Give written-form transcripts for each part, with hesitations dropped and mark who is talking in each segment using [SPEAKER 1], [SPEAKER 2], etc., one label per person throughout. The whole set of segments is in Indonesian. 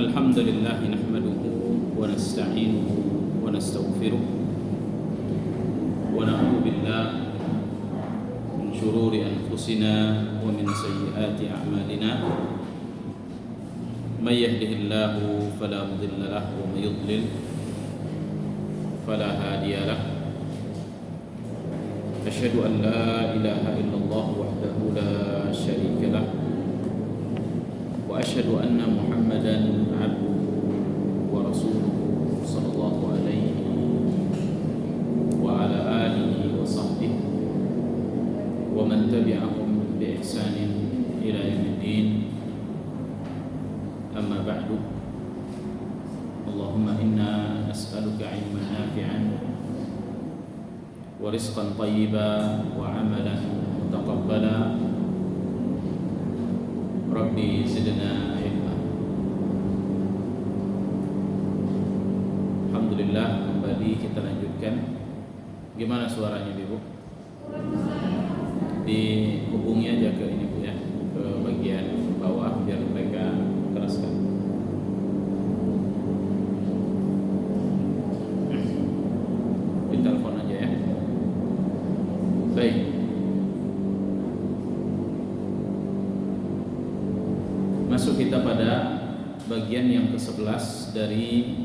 [SPEAKER 1] الحمد لله نحمده ونستعينه ونستغفره ونعوذ بالله من شرور أنفسنا ومن سيئات أعمالنا من يهده الله فلا مضل له ومن يضلل فلا هادي له أشهد أن لا إله إلا الله وحده لا شريك له وأشهد أن محمدا عبده ورسوله صلى الله عليه وعلى آله وصحبه ومن تبعهم بإحسان إلى يوم الدين أما بعد اللهم إنا نسألك علما نافعا ورزقا طيبا وعملا متقبلا Rabbi zidna ilma. Alhamdulillah, kembali kita lanjutkan. Gimana suaranya Ibu? Dihubungi aja ke ini Bu ya, ke bagian bawah biar mereka keraskan. Di telepon aja ya. Baik. Masuk kita pada bagian yang ke-11 dari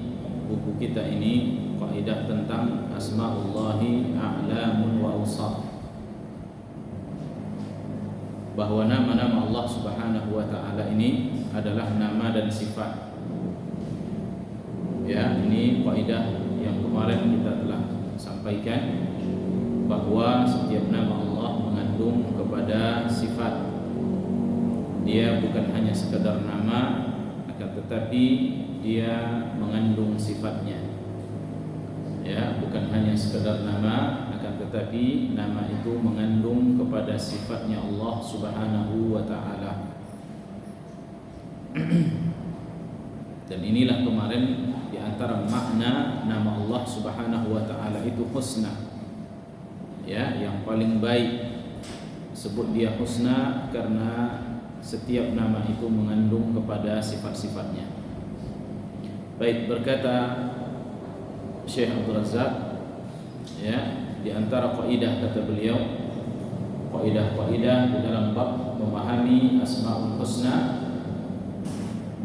[SPEAKER 1] buku kita ini, kaidah tentang asmaullahi a'lamun wa awsaf. Bahwa nama-nama Allah Subhanahu wa taala ini adalah nama dan sifat. Ya, ini kaidah yang kemarin kita telah sampaikan bahwa setiap nama Allah mengandung kepada sifat. Dia bukan hanya sekedar nama, akan tetapi dia mengandung sifatnya. Ya, bukan hanya sekedar nama, akan tetapi nama itu mengandung kepada sifatnya Allah Subhanahu wa taala. Dan inilah kemarin di antara makna nama Allah Subhanahu wa taala itu husna. Ya, yang paling baik. Sebut dia husna karena setiap nama itu mengandung kepada sifat-sifatnya. Baik, berkata Syekh Abdul Razak, ya, di antara kaidah kata beliau, kaidah-kaidah di dalam bab memahami Asmaul Husna,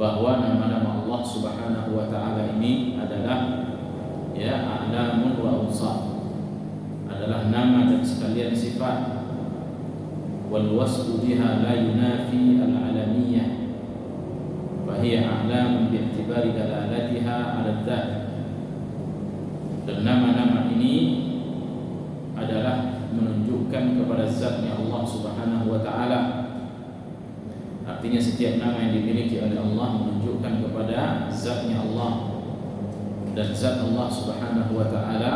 [SPEAKER 1] bahwa nama-nama Allah Subhanahu wa taala ini adalah ya a'lamun wa awsaf, adalah nama dan sekalian sifat. Wal wasfu biha la yunafi al-alamiyah fa hiya a'lam bi'tibari dalalatiha 'ala dzat. Dan nama-nama ini adalah menunjukkan kepada zatnya Allah Subhanahu wa taala. Artinya setiap nama yang dimiliki oleh Allah menunjukkan kepada zatnya Allah, dan zat Allah Subhanahu wa taala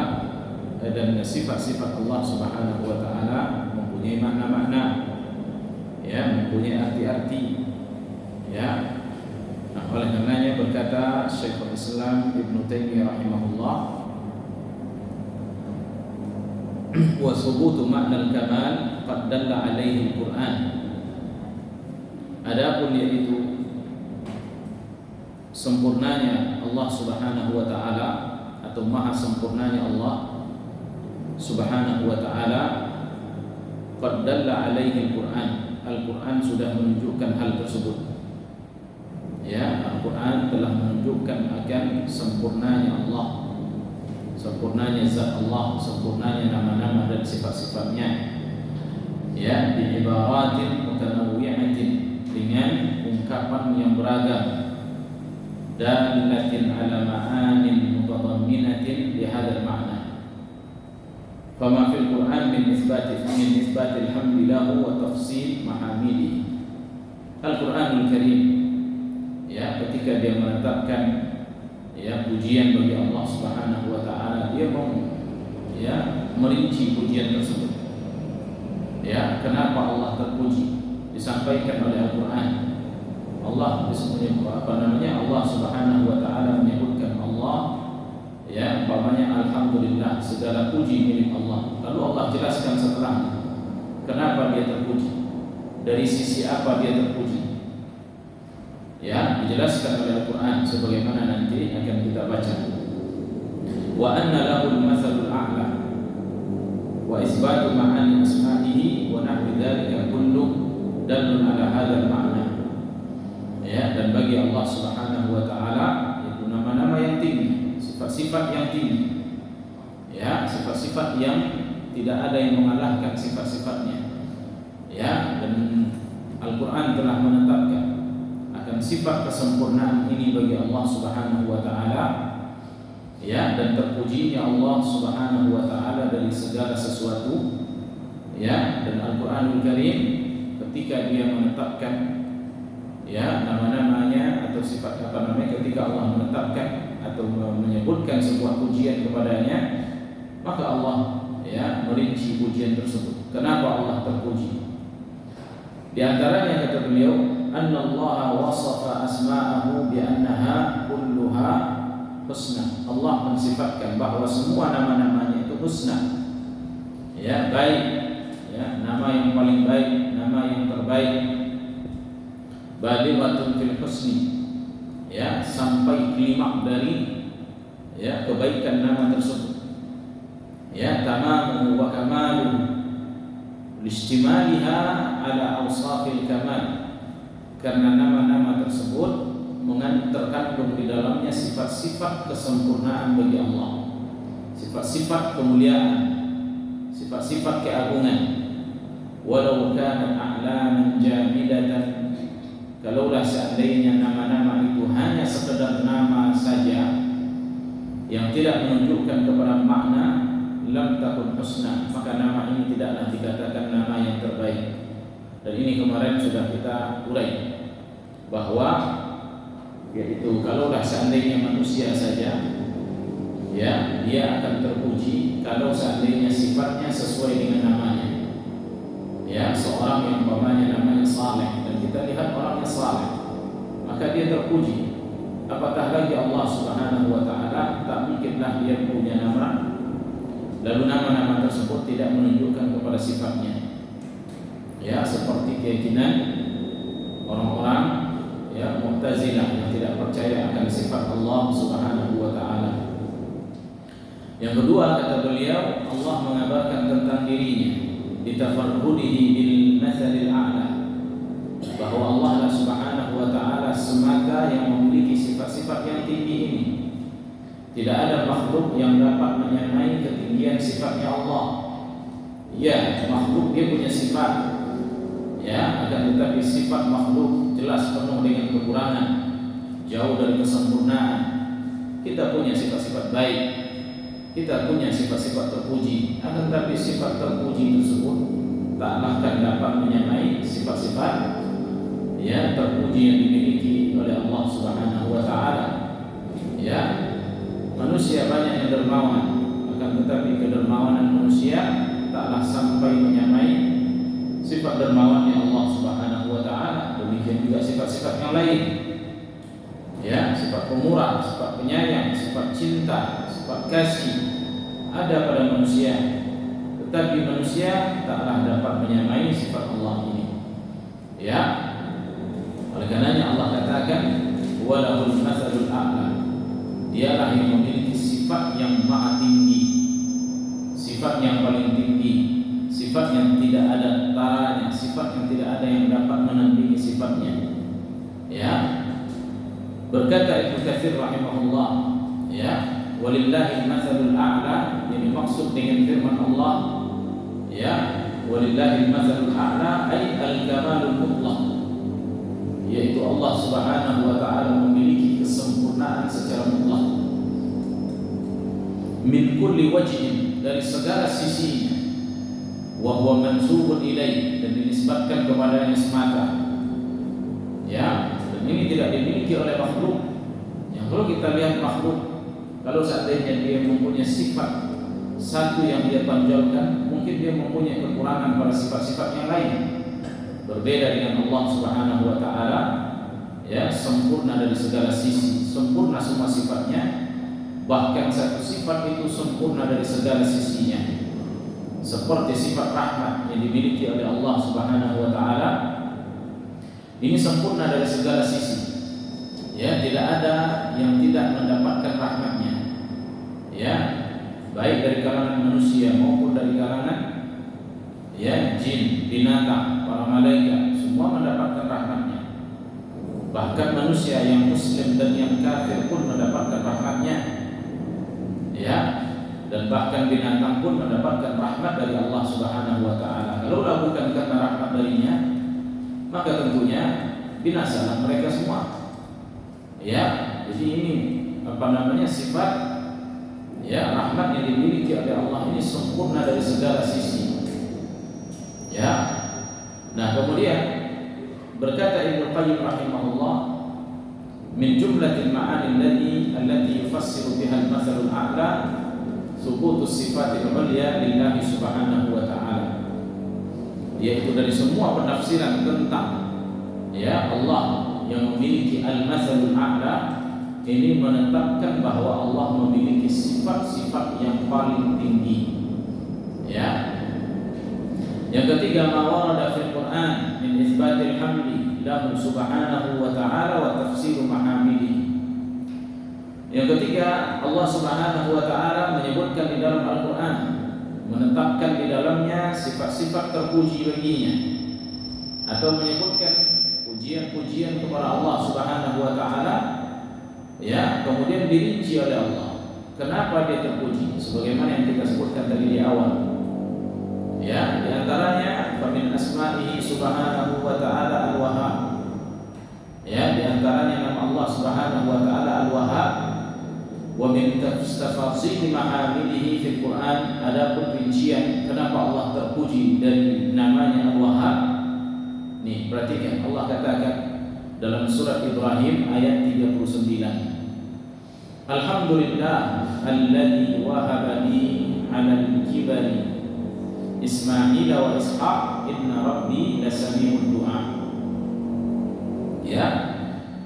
[SPEAKER 1] dan sifat-sifat Allah Subhanahu wa taala mempunyai makna-makna, ya, mempunyai arti-arti, ya. Nah, oleh karenanya berkata Syekhul Islam Ibnu Taimiyah rahimahullah, wa subutu makna al-kamal qad dalla alaihi al-Qur'an. Adapun yaitu sempurnanya Allah Subhanahu wa taala atau maha sempurnanya Allah Subhanahu wa taala, qad dalla alaihi al-Qur'an. Al-Qur'an sudah menunjukkan hal tersebut. Ya, Al-Qur'an telah menunjukkan akan sempurnanya Allah, sempurnanya zat Allah, sempurnanya nama-nama dan sifat-sifatnya. Ya, bi ibaratin mutanawwi'atin, dengan ungkapan yang beragam, dalatin ala ma'anin mutadamminatin li hadzal ma'na. Fama fil Qur'an min isbatil hamdi lahu wa tafsil mahamidi. Al-Qur'anul Karim, ya, ketika dia menetapkan ya pujian bagi Allah Subhanahu wa taala, dia ya merinci pujian tersebut. Ya, kenapa Allah terpuji? Disampaikan oleh Al-Qur'an. Allah disebutnya Allah Subhanahu wa taala menyebutkan Allah, ya, umpamanya alhamdulillah, segala puji milik Allah. Lalu Allah jelaskan setelah kenapa dia terpuji, dari sisi apa dia terpuji. Ya, dijelaskan oleh Al-Quran sebagaimana nanti akan kita baca. Wa anna lahul matsalul a'la wa isbatu ma'ani asma'ihi wa nahwi dzalika kullu dalun ala hadzal ma'na. Ya, dan bagi Allah Subhanahu wa taala itu nama-nama yang tinggi, sifat-sifat yang tinggi. Ya, sifat-sifat yang tidak ada yang mengalahkan sifat-sifatnya. Ya, dan Al-Quran telah menetapkan akan sifat kesempurnaan ini bagi Allah Subhanahu wa taala. Ya, dan terpujinya Allah Subhanahu wa taala dari segala sesuatu. Ya, dan Al-Qur'anul Karim ketika dia menetapkan ya nama-namanya atau sifat ketika Allah menetapkan atau menyebutkan sebuah pujian kepadanya, maka Allah ya merinci pujian tersebut. Kenapa Allah terpuji? Di antaranya kata beliau, annallaha wasafa asma'ahu bi annaha kulluha husna. Allah mensifatkan bahwa semua nama-namanya itu husna. Ya, baik. Ya, nama yang paling baik, nama yang terbaik. Balighatun fil husni. Ya, sampai klimaks dari ya kebaikan nama tersebut. Ya, tamamu wa kamalu listimaliha ala awsafil kamal, karena nama-nama tersebut terkandung di dalamnya sifat-sifat kesempurnaan bagi Allah, sifat-sifat kemuliaan, sifat-sifat keagungan. Walau kana a'laman jamidatan, kalaulah seandainya nama-nama itu hanya sekedar nama saja yang tidak menunjukkan kepada makna, lam takun husna, maka nama ini tidaklah dikatakan nama yang terbaik. Dan ini kemarin sudah kita urai bahwa yaitu kalaulah seandainya manusia saja ya dia akan terpuji kalau seandainya sifatnya sesuai dengan namanya. Ya, seorang yang umpamanya namanya Saleh dan kita lihat orangnya saleh, maka dia terpuji. Apatah lagi Allah Subhanahu wa taala, tak mungkinlah dia punya nama lalu nama-nama tersebut tidak menunjukkan kepada sifatnya. Ya, seperti keyakinan orang-orang ya Mu'tazilah yang tidak percaya akan sifat Allah Subhanahu wa taala. Yang kedua kata beliau, Allah mengabarkan tentang dirinya ditafarrudihi bil matsalil a'la, bahwa Allah Subhanahu wa taala semata yang memiliki sifat-sifat yang tinggi ini. Tidak ada makhluk yang dapat menyamai ketinggian sifatnya Allah. Ya, makhluk dia punya sifat. Ya, akan tetapi sifat makhluk jelas penuh dengan kekurangan, jauh dari kesempurnaan. Kita punya sifat-sifat baik, kita punya sifat-sifat terpuji, akan tetapi sifat terpuji tersebut tak akan dapat menyamai sifat-sifat ya terpuji yang dimiliki oleh Allah Subhanahu wa taala. Ya, manusia banyak yang dermawan, akan tetapi kedermawanan manusia taklah sampai menyamai sifat dermawannya Allah Subhanahu wa taala. Demikian juga sifat-sifat yang lain. Ya, sifat pemurah, sifat penyayang, sifat cinta, sifat kasih ada pada manusia. Tetapi manusia taklah dapat menyamai sifat Allah ini. Ya. Oleh karenanya Allah katakan walahul matsalul a'la. Dialah yang memiliki sifat yang maha tinggi, sifat yang paling tinggi, sifat yang tidak ada taranya, sifat yang tidak ada yang dapat menandingi sifatnya. Ya, berkata Ibnu Katsir rahimahullah, ya, walillahil matsalul a'la, yang dimaksud dengan firman Allah, ya, walillahil matsalul a'la ay al-kamalul mutlaq, yaitu Allah Subhanahu wa taala memiliki kesempurnaan secara mutlak min kulli wajhin, dari segala sisinya, wa huwa mansubun ilaih, dan dinisbatkan kepadanya semata. Ya, dan ini tidak dimiliki oleh makhluk. Yang kalau kita lihat makhluk, kalau seandainya dia mempunyai sifat satu yang dia tonjolkan, mungkin dia mempunyai kekurangan pada sifat-sifat yang lain. Berbeda dengan Allah Subhanahu wa taala, ya, sempurna dari segala sisi, sempurna semua sifatnya. Bahkan satu sifat itu sempurna dari segala sisinya. Seperti sifat rahmat yang dimiliki oleh Allah Subhanahu wa taala. Ini sempurna dari segala sisi. Ya, tidak ada yang tidak mendapatkan rahmatnya. Ya, baik dari kalangan manusia maupun dari kalangan jin, binatang, para malaikat, semua mendapatkan rahmatnya. Bahkan manusia yang muslim dan yang kafir pun mendapatkan rahmatnya. Ya, dan bahkan binatang pun mendapatkan rahmat dari Allah Subhanahu wa taala. Kalau bukan karena rahmat darinya, maka tentunya binasalah mereka semua. Ya, jadi ini sifat rahmat yang dimiliki oleh Allah ini sempurna dari segala sisi. Ya. Nah, kemudian berkata Ibnu Qayyim rahimahullah, min jumlatil ma'ani allati yufassiru biha al-mathalul a'la thubutus sifatil ulya lillahi subhanahu wa ta'ala. Yaitu dari semua penafsiran tentang Allah yang memiliki al-mathalul a'la, ini menetapkan bahwa Allah memiliki sifat-sifat yang paling tinggi. Ya. Yang ketiga, ma warada fil Qur'an min itsbatil hamdi lahu subhanahu wa ta'ala wa tafsir mahamidihi. Yang ketiga, Allah Subhanahu wa ta'ala menyebutkan di dalam Al-Qur'an, menetapkan di dalamnya sifat-sifat terpuji baginya, atau menyebutkan pujian-pujian kepada Allah Subhanahu wa ta'ala, kemudian dirinci oleh Allah. Kenapa dia terpuji? Sebagaimana yang kita sebutkan tadi di awal. Di antaranya famin asma'ihi subhanahu wa ta'ala al-wahhab. Di antaranya nama Allah Subhanahu wa ta'ala al-wahhab. Wa min tafasil mahamidihi fil Qur'an, adapun rincian kenapa Allah terpuji dari namanya al-wahhab. Nih, perhatikan, Allah katakan dalam surat Ibrahim ayat 39. Alhamdulillah alladzi wahaba li 'alal kibari Ismail wa Ishaq inna rabbi lasami'ud du'a.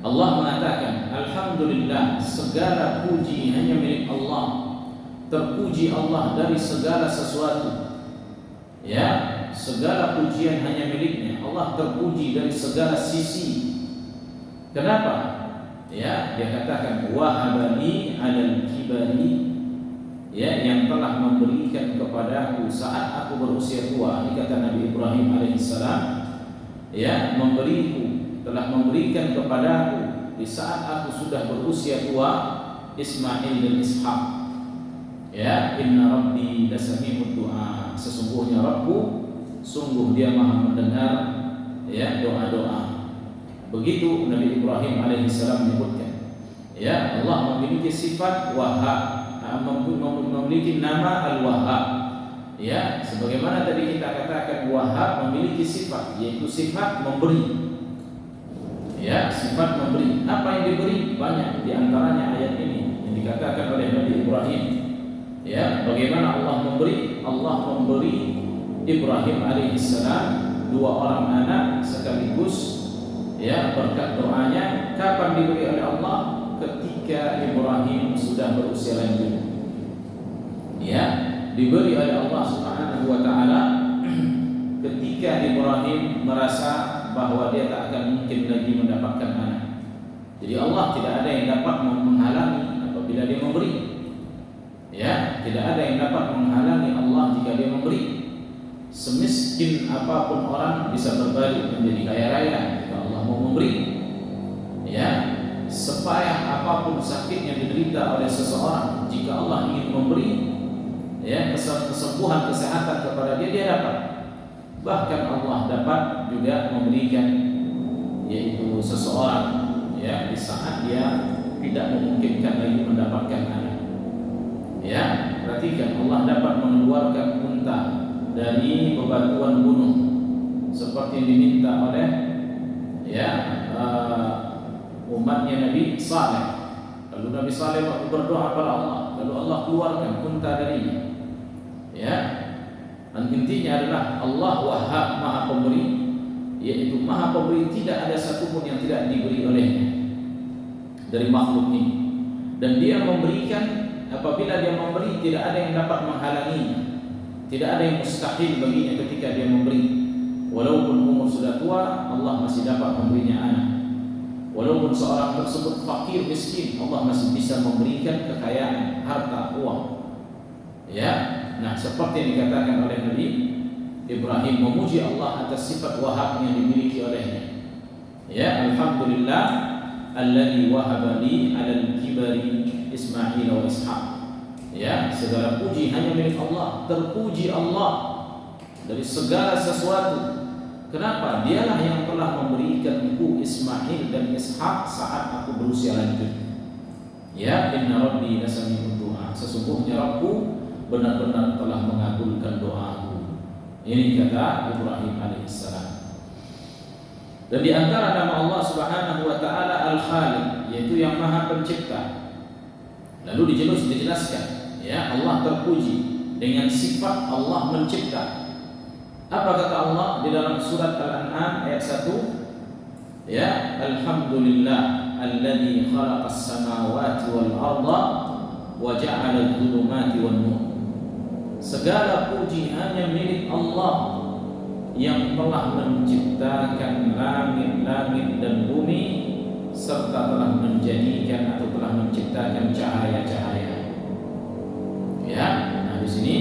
[SPEAKER 1] Allah mengatakan alhamdulillah, segala puji hanya milik Allah. Terpuji Allah dari segala sesuatu. Segala pujian hanya miliknya. Allah terpuji dari segala sisi. Kenapa? Dia katakan wahabani 'alal kibari, yang telah memberikan kepadaku saat aku berusia tua. Ini kata Nabi Ibrahim alaihissalam, telah memberikan kepadaku di saat aku sudah berusia tua Ismail dan Ishaq. Inna rabbi lasami'ud du'a, sesungguhnya Rabbku, sungguh dia maha mendengar doa-doa. Begitu Nabi Ibrahim alaihissalam menyebutkan. Allah memiliki sifat wahhab, memiliki nama al-wahhab. Sebagaimana tadi kita katakan wahhab memiliki sifat, yaitu sifat memberi. Sifat memberi. Apa yang diberi? Banyak. Di antaranya ayat ini yang dikatakan oleh Nabi Ibrahim. Bagaimana Allah memberi? Allah memberi Ibrahim alaihissalam 2 orang anak sekaligus. Berkat doanya. Kapan diberi oleh Allah? Ketika Ibrahim sudah berusia lanjut. Diberi oleh Allah Subhanahu wa ta'ala ketika Ibrahim merasa bahwa dia tak akan mungkin lagi mendapatkan anak. Jadi Allah tidak ada yang dapat menghalangi apabila dia memberi. Tidak ada yang dapat menghalangi Allah jika dia memberi. Semiskin apapun orang bisa berbalik menjadi kaya raya jika Allah mau memberi. Sepayah apapun sakit yang diderita oleh seseorang, jika Allah ingin memberi kesembuhan, kesehatan kepada dia dapat. Bahkan Allah dapat juga memberikan yaitu seseorang di saat dia tidak memungkinkan lagi mendapatkan anak. Perhatikan, Allah dapat mengeluarkan unta dari bebatuan gunung seperti yang diminta oleh umatnya Nabi Saleh. Lalu Nabi Saleh waktu berdoa kepada Allah, lalu Allah keluarkan unta darinya. Dan intinya adalah Allah Wahhab, Maha Pemberi, yaitu Maha Pemberi, tidak ada satupun yang tidak diberi olehnya dari makhluk ini. Dan dia memberikan, apabila dia memberi tidak ada yang dapat menghalanginya. Tidak ada yang mustahil baginya ketika dia memberi. Walaupun umur sudah tua, Allah masih dapat memberinya anak. Walaupun seorang tersebut fakir miskin, Allah masih bisa memberikan kekayaan, harta, uang. Ya, nah seperti yang dikatakan oleh Nabi Ibrahim memuji Allah atas sifat wahab yang dimiliki olehnya. Ya, alhamdulillah alladzi wahaba li 'alal kibari Ismail wa Ishaq. Ya, segala puji hanya milik Allah. Terpuji Allah dari segala sesuatu. Kenapa? Dialah yang telah memberikanku Ismail dan Ishaq saat aku berusia lanjut. Ya, inna rabbi lasami'ud du'a. Sesungguhnya Rabbku benar-benar telah mengabulkan doaku. Ini kata Ibrahim alaihissalam. Dan di antara nama Allah Subhanahu wa taala Al-Khaliq, yaitu yang Maha Pencipta. Lalu dijelaskan, ya, Allah terpuji dengan sifat Allah mencipta. Apa kata Allah di dalam surat Al-An'am ayat 1? Ya, alhamdulillah alladzi khalaqas samawati wal arda wa ja'ala adh-dhulumati wan nur. Segala puji hanya milik Allah yang telah menciptakan langit-langit dan bumi serta telah menjadikan atau telah menciptakan cahaya-cahaya. Ya, nah di sini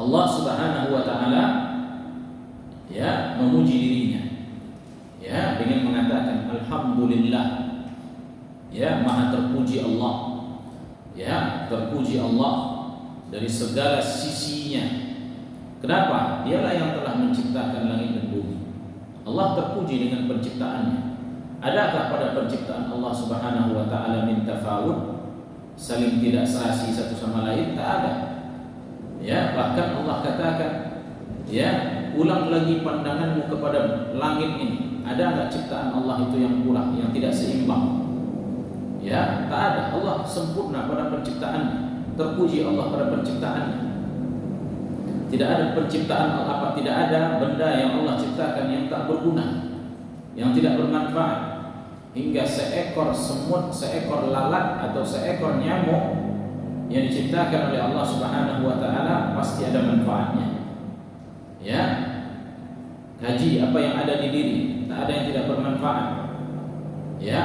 [SPEAKER 1] Allah Subhanahu wa taala ya memuji dirinya. Ya, dengan mengatakan alhamdulillah. Ya, maha terpuji Allah. Ya, terpuji Allah dari segala sisinya. Kenapa? Dialah yang telah menciptakan langit dan bumi. Allah terpuji dengan penciptaannya. Adakah pada penciptaan Allah Subhanahu wa taala min tafawud? Saling tidak serasi satu sama lain? Tak ada. Ya, bahkan Allah katakan, ya, ulang lagi pandanganmu kepada langit ini. Ada enggak ciptaan Allah itu yang kurang, yang tidak seimbang? Ya, tak ada. Allah sempurna pada penciptaannya. Terpuji Allah pada penciptaannya. Tidak ada penciptaan Allah, tidak ada benda yang Allah ciptakan yang tak berguna, yang tidak bermanfaat. Hingga seekor semut, seekor lalat atau seekor nyamuk yang diciptakan oleh Allah Subhanahu wa taala pasti ada manfaatnya. Ya. Kaji apa yang ada di diri, tak ada yang tidak bermanfaat. Ya.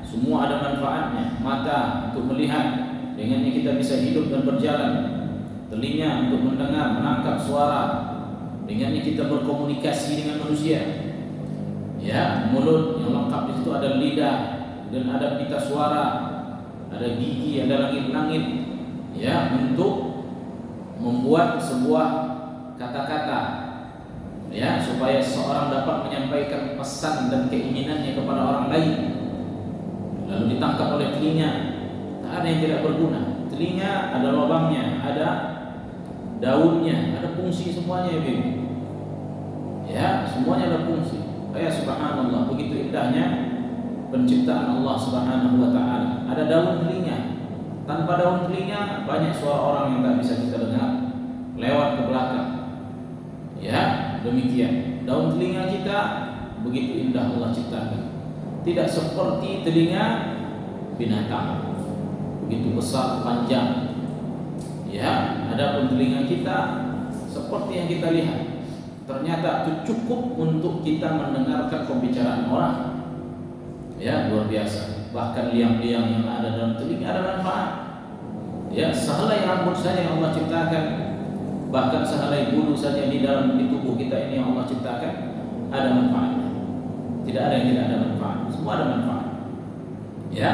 [SPEAKER 1] Semua ada manfaatnya. Mata untuk melihat, dengannya kita bisa hidup dan berjalan. Telinga untuk mendengar, menangkap suara, dengannya kita berkomunikasi dengan manusia. Ya, mulut yang lengkap di situ ada lidah dan ada pita suara, ada gigi, ada langit-langit. Ya, untuk membuat sebuah kata-kata. Ya, supaya seorang dapat menyampaikan pesan dan keinginannya kepada orang lain. Lalu ditangkap oleh telinga. Tak ada yang tidak berguna. Telinga ada lubangnya, ada daunnya, ada fungsi semuanya, ya, ya, semuanya ada fungsi. Ya, subhanallah, begitu indahnya penciptaan Allah Subhanahu wa taala. Ada daun telinga. Tanpa daun telinga banyak suara orang yang tak bisa kita dengar lewat ke belakang. Ya, demikian. Daun telinga kita begitu indah Allah ciptakan. Tidak seperti telinga binatang, begitu besar, panjang. Ya, adapun telinga kita seperti yang kita lihat, ternyata itu cukup untuk kita mendengarkan pembicaraan orang. Ya, luar biasa. Bahkan liang-liang yang ada dalam telinga ada manfaat. Ya, sehelai rambut saja yang Allah ciptakan, bahkan sehelai bulu saja di tubuh kita ini yang Allah ciptakan ada manfaatnya. Tidak ada yang tidak ada manfaat. Semua ada manfaat. Ya.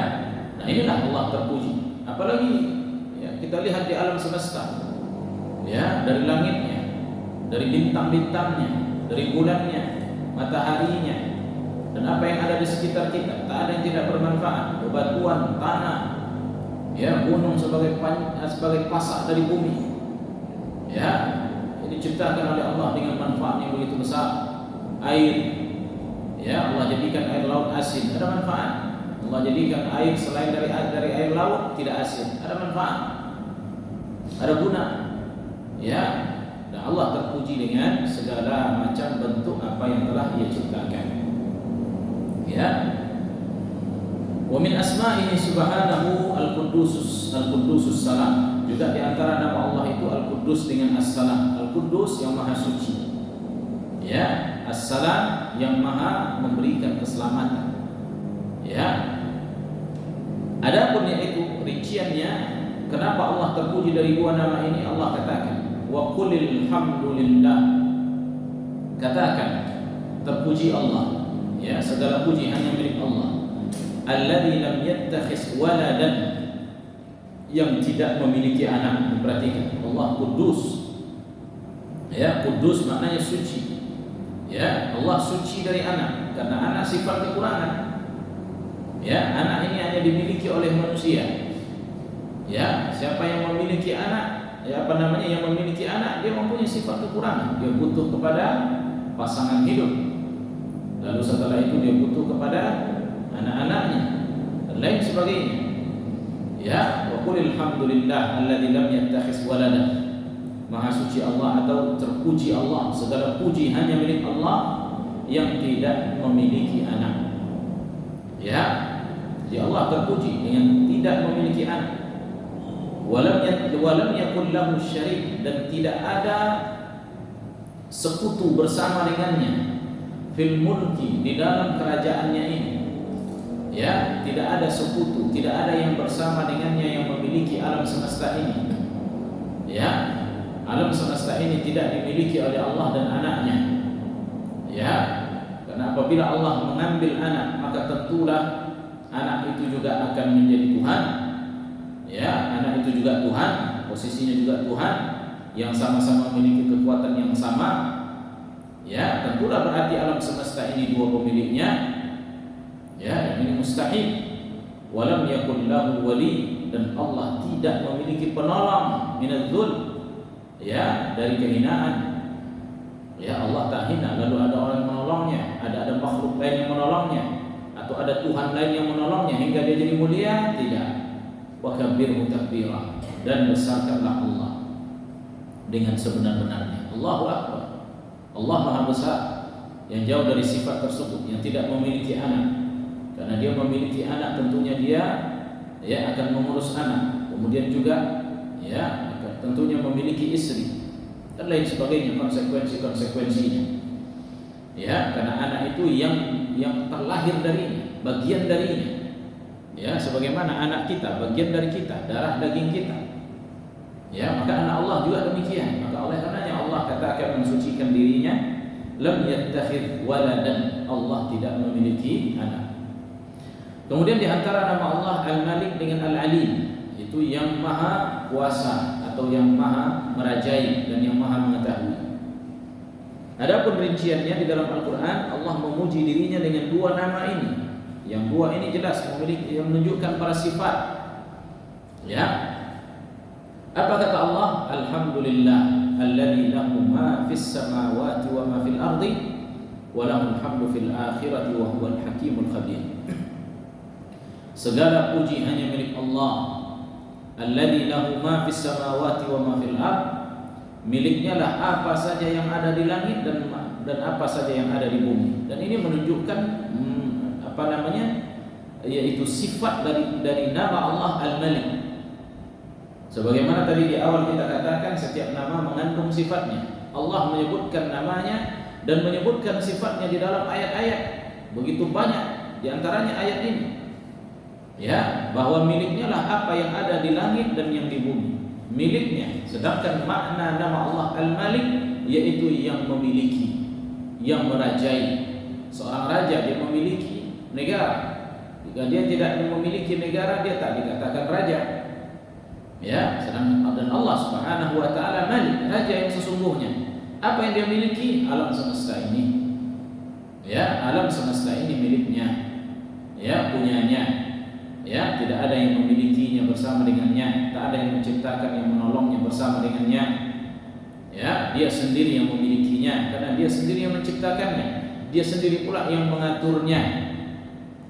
[SPEAKER 1] Nah, inilah Allah terpuji. Apalagi ya, kita lihat di alam semesta. Ya, dari langitnya, dari bintang-bintangnya, dari bulannya, mataharinya, dan apa yang ada di sekitar kita. Tak ada yang tidak bermanfaat. Bebatuan, tanah, ya, gunung sebagai pasak dari bumi. Ya, ini diciptakan oleh Allah dengan manfaat yang begitu besar. Air, ya, Allah jadikan air laut asin, ada manfaat. Allah jadikan air selain dari air laut tidak asin, ada manfaat, ada guna. Ya, dan Allah terpuji dengan segala macam bentuk apa yang telah Dia ciptakan. Ya. Wa min asma'ihi subhanahu al-Quddusus salam. Juga di antara nama Allah itu Al-Quddus dengan As-Salam. Al-Quddus yang Maha Suci. Ya, As-Salam yang Maha memberikan keselamatan. Ya. Adapun yaitu rinciannya, kenapa Allah terpuji dari dua nama ini? Allah katakan, wa qulil hamdulillah. Katakan, terpuji Allah. Ya, segala puji hanya milik Allah. Alladzi lam yattakhis waladan, yang tidak memiliki anak. Perhatikan, Allah kudus. Ya, kudus maknanya suci. Ya, Allah suci dari anak, karena anak sifat kekurangan. Ya, anak ini hanya dimiliki oleh manusia. Ya, siapa yang memiliki anak, yang memiliki anak, dia mempunyai sifat kekurangan. Dia butuh kepada pasangan hidup. Lalu setelah itu dia butuh kepada anak-anaknya dan lain sebagainya. Ya, wa qulil hamdulillah alladzi lam yattakhis walada. Maha suci Allah atau terpuji Allah, segala puji hanya milik Allah yang tidak memiliki anak. Ya, Allah terpuji dengan tidak memiliki anak. Walam yakul lahu syarik, dan tidak ada sekutu bersama dengannya fil mulki, di dalam kerajaannya ini. Ya, tidak ada sekutu, tidak ada yang bersama dengannya yang memiliki alam semesta ini. Ya, alam semesta ini tidak dimiliki oleh Allah dan anaknya. Ya, karena apabila Allah mengambil anak, maka tentulah anak itu juga akan menjadi Tuhan. Ya, anak itu juga Tuhan, posisinya juga Tuhan, yang sama-sama memiliki kekuatan yang sama. Ya, tentulah berarti alam semesta ini dua pemiliknya. Ya, dan ini mustahil. Walam yakul lahu wali, dan Allah tidak memiliki penolong minadzul, ya, dari kehinaan. Ya, Allah tak hina lalu ada orang menolongnya, ada makhluk lain yang menolongnya, atau ada Tuhan lain yang menolongnya hingga dia jadi mulia. Tidak. Wa kabbirhu takbira, dan besarkanlah Allah dengan sebenar-benarnya. Allahu akbar. Allah Maha Besar, yang jauh dari sifat tersebut, yang tidak memiliki anak. Karena dia memiliki anak, tentunya dia akan mengurus anak. Kemudian juga tentunya memiliki istri dan lain sebagainya, konsekuensinya. Ya, karena anak itu yang terlahir darinya, bagian darinya. Ya, sebagaimana anak kita, bagian dari kita, darah daging kita. Ya, maka anak Allah juga demikian. Maka oleh karenanya Allah katakan mensucikan dirinya, lam yattakhidh waladan, Allah tidak memiliki anak. Kemudian di antara nama Allah Al-Malik dengan Al-Alim, itu yang maha kuasa atau yang maha merajai dan yang maha mengetahui. Adapun rinciannya di dalam Al-Quran, Allah memuji dirinya dengan dua nama ini. Yang dua ini jelas memiliki, yang menunjukkan para sifat. Ya. Apa kata Allah? Alhamdulillah alladzi lahu ma fis samawati wa ma fil ardi wa lahul hamdu fil akhirati wa huwal hakimul khabir. Segala puji hanya milik Allah. Alladzi lahu ma fis samawati wa ma fil ard. Miliknya lah apa saja yang ada di langit dan apa saja yang ada di bumi. Dan ini menunjukkan yaitu sifat dari nama Allah Al-Malik. Sebagaimana tadi di awal kita katakan, setiap nama mengandung sifatnya. Allah menyebutkan namanya dan menyebutkan sifatnya di dalam ayat-ayat. Begitu banyak, di antaranya ayat ini. Ya, bahwa miliknya lah apa yang ada di langit dan yang di bumi. Miliknya. Sedangkan makna nama Allah Al-Malik yaitu yang memiliki, yang merajai. Seorang raja dia memiliki negara. Jika dia tidak memiliki negara, dia tak dikatakan raja. Ya, sedangkan Allah Subhanahu wa taala Malik, raja yang sesungguhnya. Apa yang dia miliki? Alam semesta ini. Ya, alam semesta ini miliknya. Ya, punyanya. Ya, tidak ada yang memilikinya bersama dengannya, tak ada yang menciptakan, yang menolongnya bersama dengannya. Ya, dia sendiri yang memilikinya karena dia sendiri yang menciptakannya. Dia sendiri pula yang mengaturnya.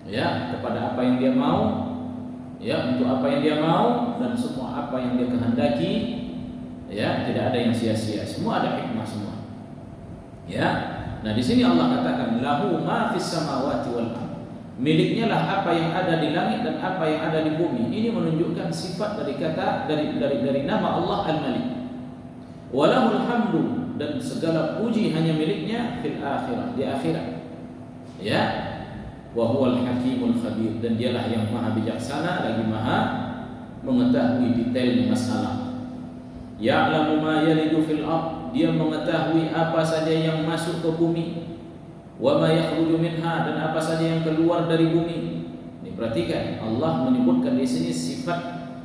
[SPEAKER 1] Ya, kepada apa yang dia mau, ya, untuk apa yang dia mau, dan semua apa yang dia kehendaki. Ya, tidak ada yang sia-sia, semua ada hikmah semua. Ya, nah di sini Allah katakan lahu ma fis samawati wal ardh. Miliknya lah apa yang ada di langit dan apa yang ada di bumi. Ini menunjukkan sifat dari nama Allah Al-Malik. Walahul hamdu, dan segala puji hanya miliknya gantinya fil akhirah, di akhirat. Ya, wa huwal hakimul khabir, dan dialah yang maha bijaksana lagi maha mengetahui detailnya masalah. Ya'lamu ma yalidu fil ard, dia mengetahui apa saja yang masuk ke bumi, wa ma yakhruju minha, dan apa saja yang keluar dari bumi. Ini perhatikan, Allah menyebutkan di sini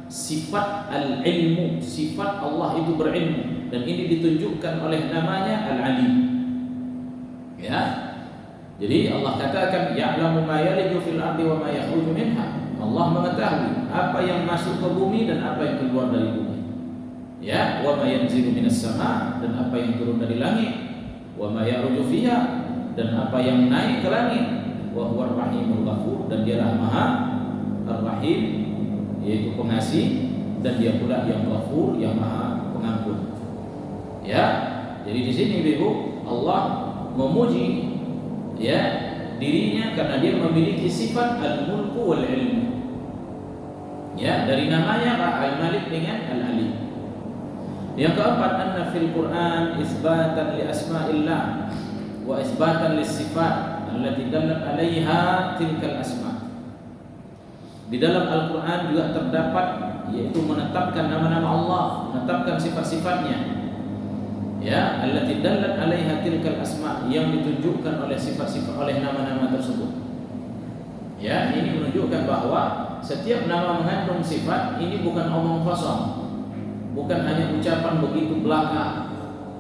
[SPEAKER 1] sifat al-ilmu, sifat Allah itu berilmu, dan ini ditunjukkan oleh namanya Al-Alim. Ya. Jadi Allah katakan ya'lamu ma yaliju fil ardi wa ma yakhruju minha. Allah mengetahui apa yang masuk ke bumi dan apa yang keluar dari bumi. Ya, wa ma yanzilu minas sama, dan apa yang turun dari langit, wa ma ya'ruju fiha, dan apa yang naik ke langit, wa huwar rahimul ghafur, dan dialah Maha Ar-Rahim, yaitu pengasih, dan dia pula yang Ghafur, yang Maha Pengampun. Ya, jadi di sini Ibu, Allah memuji ya dirinya karena dia memiliki sifat al-mulku wal ilmu. Ya, dari namanya Al-Malik dengan Al-Alim. Yang keempat, anna fil Quran isbatan li asma'illah wa isbatan lis sifat allati dallat 'alaiha tilkal asma'. Di dalam Al-Quran juga terdapat yaitu menetapkan nama-nama Allah, menetapkan sifat-sifatnya. Ya, allati dallat 'alaiha tilkal asma', yang ditunjukkan oleh sifat-sifat, oleh nama-nama tersebut. Ya, ini menunjukkan bahwa setiap nama mengandung sifat, ini bukan omong kosong, bukan hanya ucapan begitu belaka.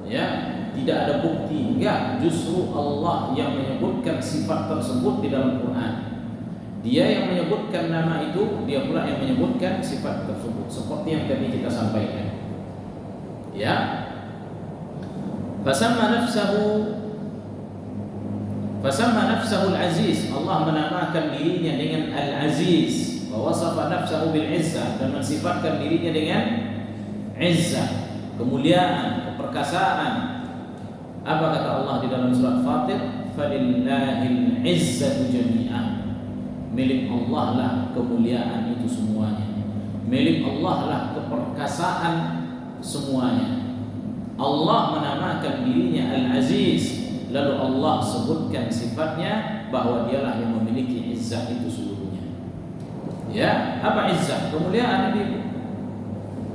[SPEAKER 1] Ya, tidak ada bukti, enggak, justru Allah yang menyebutkan sifat tersebut di dalam Quran. Dia yang menyebutkan nama itu, dia pula yang menyebutkan sifat tersebut, seperti yang tadi kita sampaikan. Ya, fasamma nafsahu al-aziz, Allah menamakan dirinya dengan al-aziz, wa wasafa nafsahu bil izzah, dan mensifatkan dirinya dengan izzah, kemuliaan, keperkasaan. Apa kata Allah di dalam surat Fatir? Falillahil izzatu jami'an, milik Allah lah kemuliaan itu semuanya, milik Allah lah keperkasaan semuanya. Allah menamakan dirinya Al-Aziz, lalu Allah sebutkan sifatnya bahwa dialah yang memiliki izzah itu seluruhnya. Ya, apa izzah? Kemuliaan ini.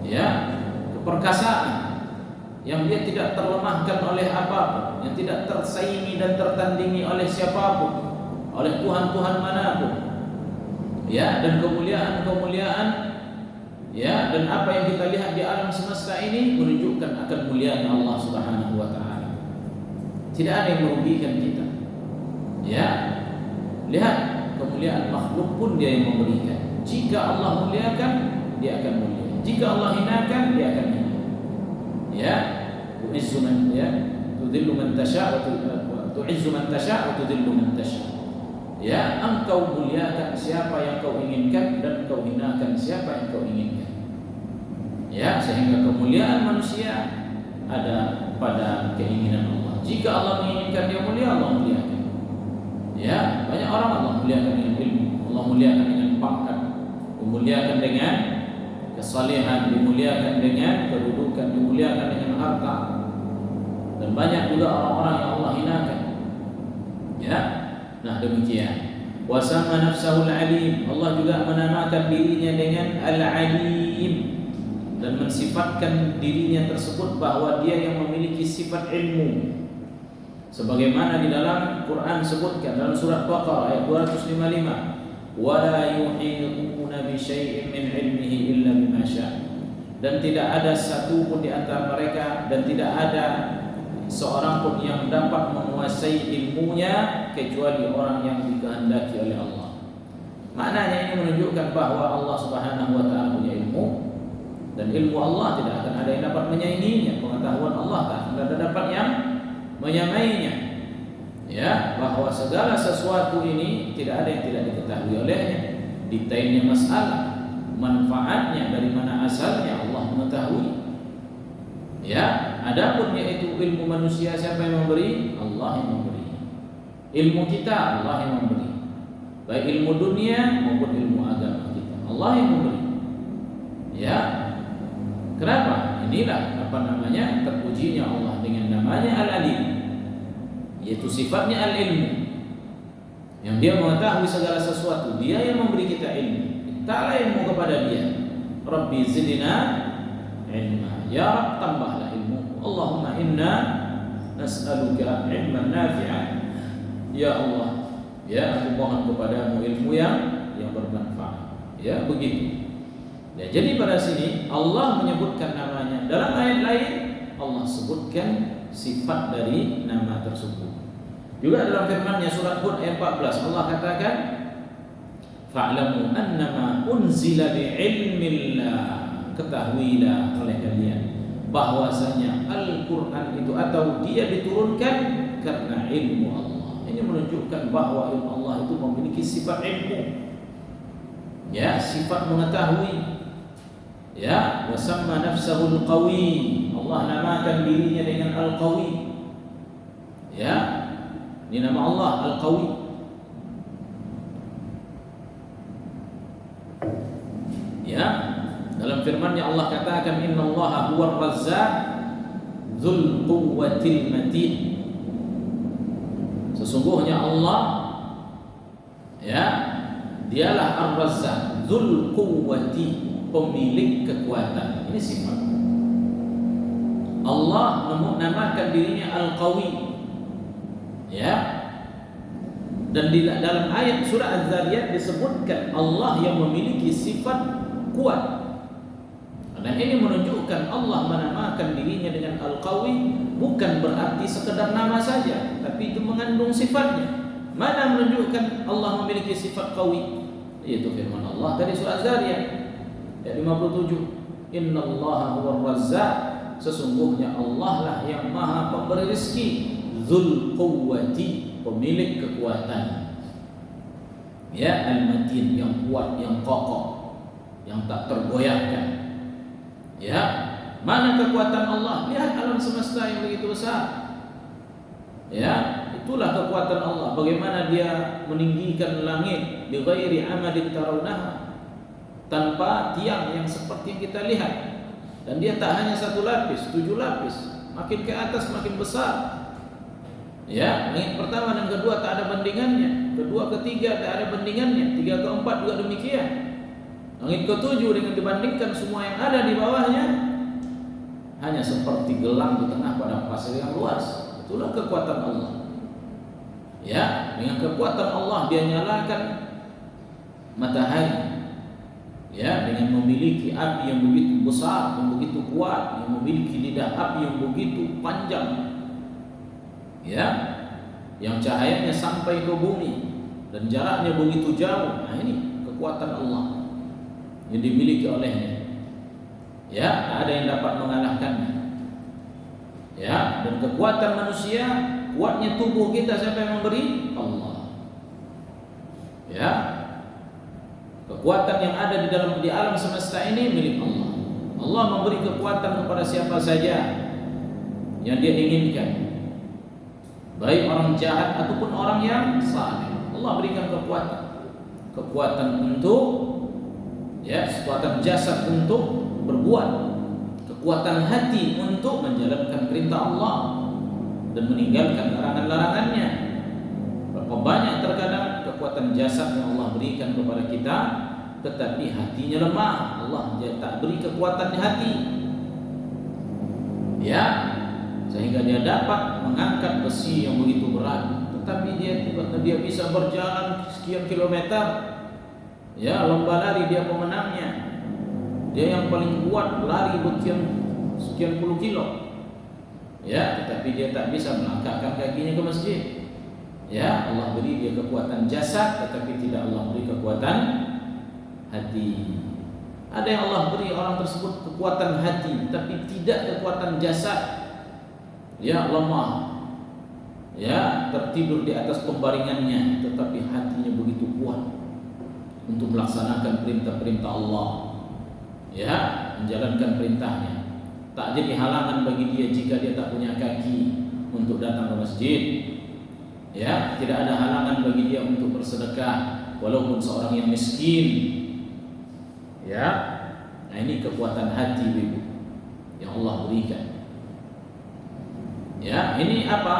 [SPEAKER 1] Ya, keperkasaan yang dia tidak terlemahkan oleh apapun, yang tidak tersaingi dan tertandingi oleh siapapun, oleh Tuhan-Tuhan manapun. Ya, dan kemuliaan-kemuliaan, ya, dan apa yang kita lihat di alam semesta ini menunjukkan akan mulianya Allah Subhanahu wa taala. Tidak ada yang merugikan kita. Ya, lihat kemuliaan makhluk pun dia yang memberikan. Jika Allah muliakan, dia akan mulia. Jika Allah hinakan, dia akan hina. Ya, tu'izzu man tudhillu man tasha' wa tu'izzu man tasha' wa tudhillu man tasha'. Ya, engkau muliakan siapa yang kau inginkan dan kau hinakan siapa yang kau inginkan. Ya, sehingga kemuliaan manusia ada pada keinginan Allah. Jika Allah menginginkan dia mulia, Allah muliakan. Ya, banyak orang Allah muliakan dengan ilmu, Allah muliakan dengan pangkat, dimuliakan dengan kesalehan, dimuliakan dengan kedudukan, dimuliakan dengan harta. Dan banyak juga orang-orang yang Allah hinakan. Ya. Nah, demikian. Wa sama nafsahu al-alim, Allah juga menamakan dirinya dengan al-alim dan mensifatkan dirinya tersebut bahwa dia yang memiliki sifat ilmu. Sebagaimana di dalam Quran sebutkan dalam surat Baqarah ayat 255, wa la yuhituna bi syai'in min ilmihi illa bima syaa. Dan tidak ada satu pun di antara mereka, dan tidak ada seorang pun yang dapat menguasai ilmunya kecuali orang yang dikehendaki oleh Allah. Maknanya ini menunjukkan bahwa Allah Subhanahu wa taala punya ilmu, dan ilmu Allah tidak akan ada yang dapat menyainginya. Pengetahuan Allah tak akan dapat yang menyamainya. Ya, bahwa segala sesuatu ini tidak ada yang tidak diketahui olehnya. Detailnya masalah, manfaatnya, dari mana asalnya Allah mengetahui. Ya, adapun yaitu ilmu manusia, siapa yang memberi? Allah yang memberi. Ilmu kita Allah yang memberi. Baik ilmu dunia maupun ilmu agama kita, Allah yang memberi. Ya. Kenapa? Inilah terpujinya Allah dengan namanya Al-Alim. yaitu sifatnya al-ilmu, yang dia mengetahui segala sesuatu, dia yang memberi kita ilmu. Mintalah ilmu kepada dia. Rabbi zidna ilma, ya Rabb tambahlah ilmu. Allahumma inna nas'aluka ilman nafi'an, ya Allah, ya aku mohon kepadamu ilmu yang bermanfaat. Ya begitu. Ya, jadi pada sini Allah menyebutkan namanya. Dalam ayat lain Allah sebutkan sifat dari nama tersebut. Juga dalam firman-Nya surat Hud ayat 14 Allah katakan, fa'lamu annama unzila bi'ilmillah, ketahuilah oleh kalian bahwasanya Al-Qur'an itu atau dia diturunkan karena ilmu Allah. Ini menunjukkan bahwa ilmu Allah itu memiliki sifat ilmu. Ya, sifat mengetahui. Ya, wasamma nafsahu al-qawi. Allah namakan dirinya dengan al-qawi. Ya, ini nama Allah al-qawi. Ya, dalam firman-Nya Allah katakan innallaha huwar razzaq dzul quwwatil matin. Sesungguhnya Allah, ya, dialah ar-razzaq dzul quwwati, pemilik kekuatan. Ini sifat Allah. Menamakan dirinya al-qawi. Ya, dan di dalam ayat surah Az-Zariyat disebutkan Allah yang memiliki sifat kuat. Dan ini menunjukkan Allah menamakan dirinya dengan al-qawi bukan berarti sekedar nama saja, tapi itu mengandung sifatnya. Mana menunjukkan Allah memiliki sifat qawi? Yaitu firman Allah dari surah Az-Zariyat ayat 57, innallaha huwar razzaq, sesungguhnya Allah lah yang maha pemberi rezeki, dzul quwwati, pemilik kekuatan, ya, al-matin, yang kuat, yang kokoh, yang tak tergoyahkan. Ya, mana kekuatan Allah? Lihat alam semesta yang begitu besar. Ya, itulah kekuatan Allah. Bagaimana dia meninggikan langit bi ghairi amadin tarawnaha, tanpa tiang yang seperti yang kita lihat. Dan dia tak hanya satu lapis, 7 lapis. Makin ke atas makin besar. Ya, langit pertama dan kedua tak ada bandingannya. Kedua, ketiga tak ada bandingannya. 3, keempat juga demikian. Langit ke-7 dengan dibandingkan semua yang ada di bawahnya hanya seperti gelang di tengah padang pasir yang luas. Itulah kekuatan Allah. Ya, dengan kekuatan Allah dia nyalakan matahari. Ya, dengan memiliki api yang begitu besar, yang begitu kuat, yang memiliki lidah api yang begitu panjang. Ya, yang cahayanya sampai ke bumi dan jaraknya begitu jauh. Nah, ini kekuatan Allah yang dimiliki olehnya. Ya, ada yang dapat mengalahkannya. Ya, dan kekuatan manusia, kuatnya tubuh kita siapa yang memberi? Allah. Ya, kekuatan yang ada di alam semesta ini milik Allah. Allah memberi kekuatan kepada siapa saja yang dia inginkan, baik orang jahat ataupun orang yang saleh. Allah berikan kekuatan untuk, ya, kekuatan jasad untuk berbuat, kekuatan hati untuk menjalankan perintah Allah dan meninggalkan larangan-larangannya. Berapa banyak terkadang kekuatan jasad yang Allah berikan kepada kita, tetapi hatinya lemah. Allah tak beri kekuatan hati, ya, sehingga dia dapat mengangkat besi yang begitu berat, tetapi dia bisa berjalan sekian kilometer. Ya, lomba lari dia pemenangnya. Dia yang paling kuat lari sekian puluh kilo. Ya, tetapi dia tak bisa melangkahkan kakinya ke masjid. Ya, Allah beri dia kekuatan jasad, tetapi tidak Allah beri kekuatan hati. Ada yang Allah beri orang tersebut kekuatan hati, tapi tidak kekuatan jasad. Ya, lemah. Ya, tertidur di atas pembaringannya, tetapi hatinya begitu kuat untuk melaksanakan perintah-perintah Allah. Ya, menjalankan perintahnya. Tak jadi halangan bagi dia jika dia tak punya kaki untuk datang ke masjid. Ya, tidak ada halangan bagi dia untuk bersedekah walaupun seorang yang miskin. Ya, nah ini kekuatan hati Ibu yang Allah berikan. Ya, ini apa?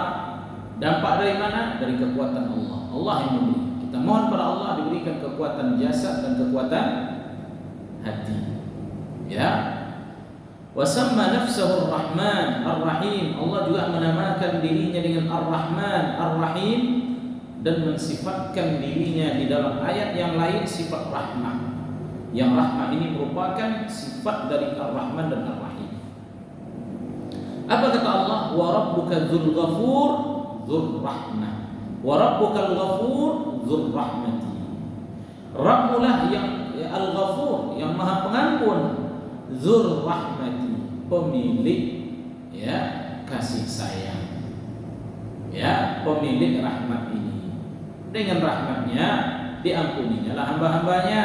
[SPEAKER 1] Dampak dari mana? Dari kekuatan Allah. Allah yang memberi. Kita mohon pada Allah diberikan kekuatan jasad dan kekuatan hati. Ya. Wa samma nafsahu Ar-Rahman Ar-Rahim. Allah juga menamakan dirinya dengan Ar-Rahman Ar-Rahim dan mensifatkan dirinya di dalam ayat yang lain sifat rahmah. Yang rahmah ini merupakan sifat dari Ar-Rahman dan Ar-Rahim. Apa kata Allah? Wa rabbuka dzul ghafur dzur rahmah. Wa rabbukal ghafur dzur rahmati. Rabbulah yang Al-Ghafur, yang Maha Pengampun, dzur rahmati, pemilik ya kasih sayang. Ya, pemilik rahmat ini. Dengan rahmatnya diampuninya lah hamba-hambanya.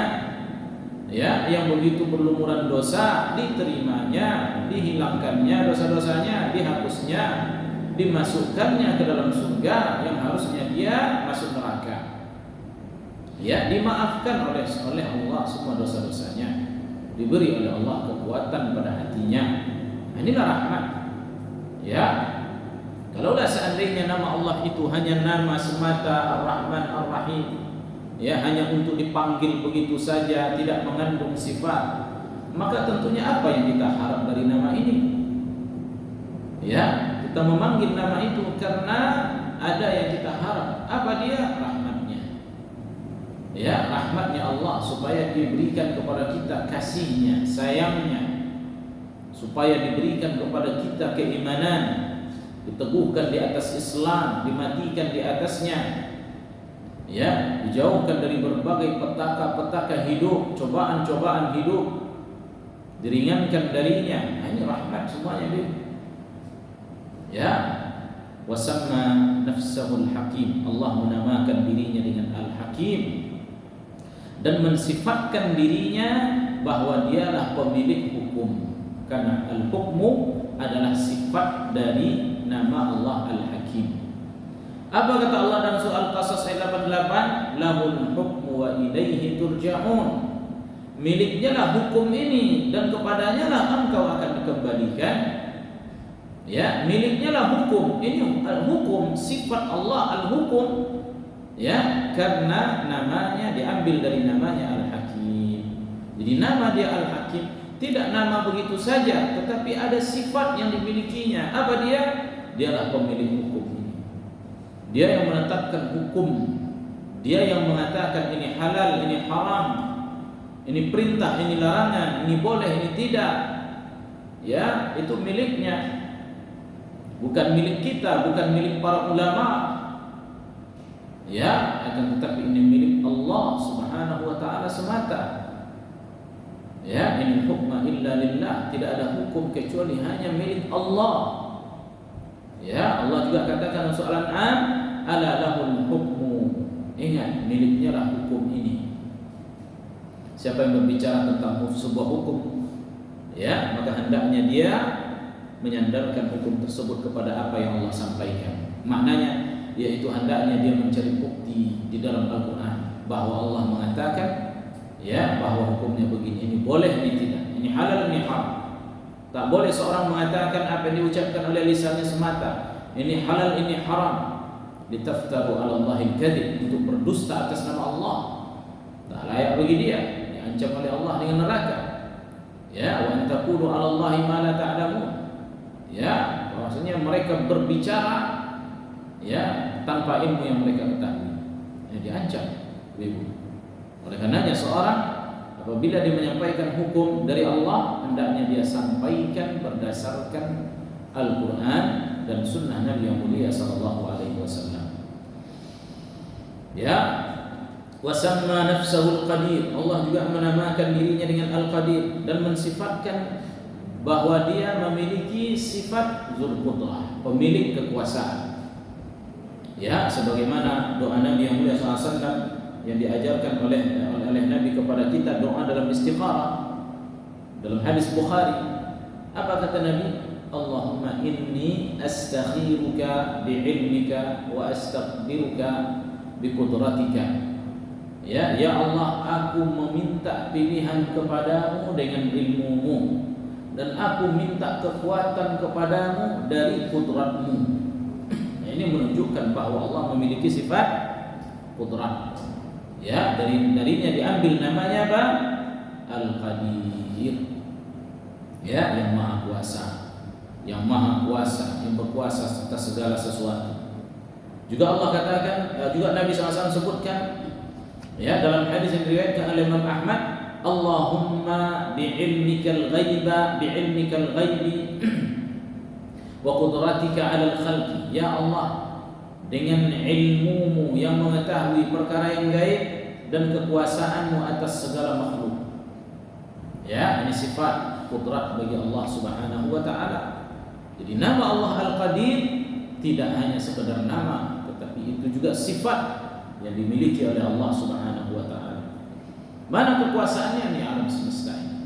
[SPEAKER 1] Ya, yang begitu berlumuran dosa diterimanya, dihilangkannya dosa-dosanya, dihapusnya, dimasukkannya ke dalam surga yang harusnya dia masuk neraka. Ya, dimaafkan oleh Allah semua dosa-dosanya, diberi oleh Allah kekuatan pada hatinya. Inilah rahmat. Ya, kalaulah seandainya nama Allah itu hanya nama semata Ar-Rahman Ar-Rahim, ya hanya untuk dipanggil begitu saja, tidak mengandung sifat, maka tentunya apa yang kita harap dari nama ini? Ya, kita memanggil nama itu karena ada yang kita harap. Apa dia? Rahmatnya. Ya, rahmatnya Allah supaya diberikan kepada kita kasihnya, sayangnya, supaya diberikan kepada kita keimanan, diteguhkan di atas Islam, dimatikan di atasnya. Ya, dijauhkan dari berbagai petaka-petaka hidup, cobaan-cobaan hidup, diringankan darinya. Hanya rahmat semuanya dia. Ya, wasamma nafsahul hakim. Allah menamakan dirinya dengan Al-Hakim dan mensifatkan dirinya bahwa dialah pemilik hukum. Karena al-hukmu adalah sifat dari nama Allah Al-Hakim. Apa kata Allah dalam surah Al-Qasas ayat 88? Lahul hukmu wa ilaihi turja'un. Miliknya lah hukum ini dan kepadanya lah engkau akan dikembalikan. Ya, miliknya lah hukum. Ini al-hukum, sifat Allah al-hukum. Ya, karena namanya diambil dari namanya Al-Hakim. Jadi nama dia Al-Hakim tidak nama begitu saja, tetapi ada sifat yang dimilikinya. Apa dia? Dialah pemilik hukum ini. Dia yang menetapkan hukum. Dia yang mengatakan ini halal, ini haram, ini perintah, ini larangan, ini boleh, ini tidak. Ya, itu miliknya. Bukan milik kita, bukan milik para ulama. Ya, akan tetapi ini milik Allah Subhanahu wa taala semata. Ya, in hukma illa lillah, tidak ada hukum kecuali hanya milik Allah. Ya, Allah juga katakan dalam surah Al-An'am, ala lahul hukmu. Ingat, miliknya lah hukum ini. Siapa yang berbicara tentang sebuah hukum, ya, maka hendaknya dia menyandarkan hukum tersebut kepada apa yang Allah sampaikan. Maknanya yaitu hendaknya dia mencari bukti di dalam Al-Quran bahwa Allah mengatakan ya bahwa hukumnya begini, ini boleh, ini tidak, ini halal, ini haram. Tak boleh seorang mengatakan apa yang diucapkan oleh lisannya semata, ini halal, ini haram, litaftaru 'ala Allahil kadhib, untuk berdusta atas nama Allah. Tak layak bagi dia, diancam oleh Allah dengan neraka. Ya, wa antaqulu 'ala Allahi ma la ta'lamun. Ya, maksudnya mereka berbicara ya tanpa ilmu yang mereka ketahui. Ya, diancam. Oleh karenanya seorang apabila dia menyampaikan hukum dari Allah, hendaknya dia sampaikan berdasarkan Al-Quran dan Sunnah Nabi yang mulia sallallahu alaihi wasallam. Ya, wasamma nafsahul qadir. Allah juga menamakan dirinya dengan Al-Qadir dan mensifatkan bahwa dia memiliki sifat Dzul Qudrah, pemilik kekuasaan. Ya, sebagaimana doa Nabi yang mulia SAW yang diajarkan oleh Nabi kepada kita, doa dalam istikharah dalam hadis Bukhari. Apa kata Nabi? Allahumma inni astakhiruka bi'ilmika wa astaqdiruka biqudratika. Ya Allah, aku meminta pilihan kepadamu dengan ilmumu, dan aku minta kekuatan kepadamu dari kudratmu. Ini menunjukkan bahwa Allah memiliki sifat qudrah. Ya, darinya diambil namanya apa? Al-Qadir. Ya, yang maha kuasa. Yang maha kuasa, yang berkuasa atas segala sesuatu. Juga Allah katakan, juga Nabi SAW sebutkan ya dalam hadis yang diriwayatkan oleh Imam Ahmad, Allahumma bi'ilmikal ghaibi wa qudratika 'alal khalqi. Ya Allah, dengan ilmumu yang mengetahui perkara yang gaib dan kekuasaanmu atas segala makhluk. Ya, ini sifat qudrat bagi Allah Subhanahu wa taala. Jadi nama Allah Al-Qadir tidak hanya sekedar nama, tetapi itu juga sifat yang dimiliki oleh Allah Subhanahu wa taala. Mana kekuasaannya di alam semesta ini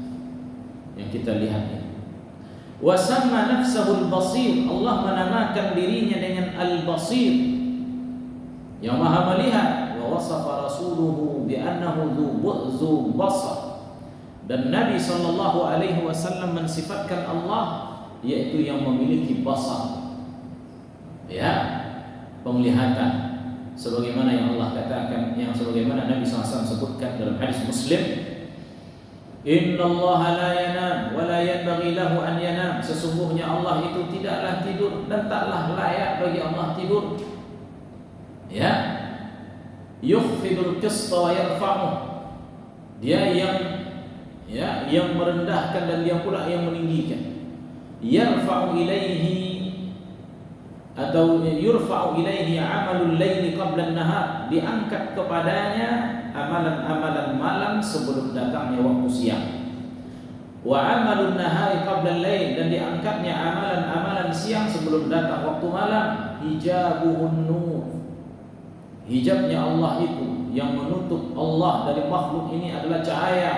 [SPEAKER 1] yang kita lihat ini. Wa samma nafsahu al-basir. Allah menamakan dirinya dengan al-basir, yang maha melihat. Wa wasafa rasuluhu bi annahu dzu basar. Dan Nabi sallallahu alaihi wasallam mensifatkan Allah yaitu yang memiliki basar. Ya, penglihatan. Sebagaimana yang Allah katakan, yang sebagaimana Nabi SAW sebutkan dalam hadis Muslim, Inna Allah la yanam wa la yanbaghi lahu an yanam. Sesungguhnya Allah itu tidaklah tidur dan taklah layak bagi Allah tidur. Ya, yukhfidul qista wa yarfa'uh. Dia yang merendahkan dan dia pula yang meninggikan. Yarfa'u ilaihi atau yurfa'u ilaihi amalul laili qabla an-nahar. Diangkat kepadanya amalan-amalan malam sebelum datangnya waktu siang. Wa amalun nahari qabla al-lail. Dan diangkatnya amalan-amalan siang sebelum datang waktu malam. Hijabuhun nur. Hijabnya Allah itu yang menutup Allah dari makhluk ini adalah cahaya.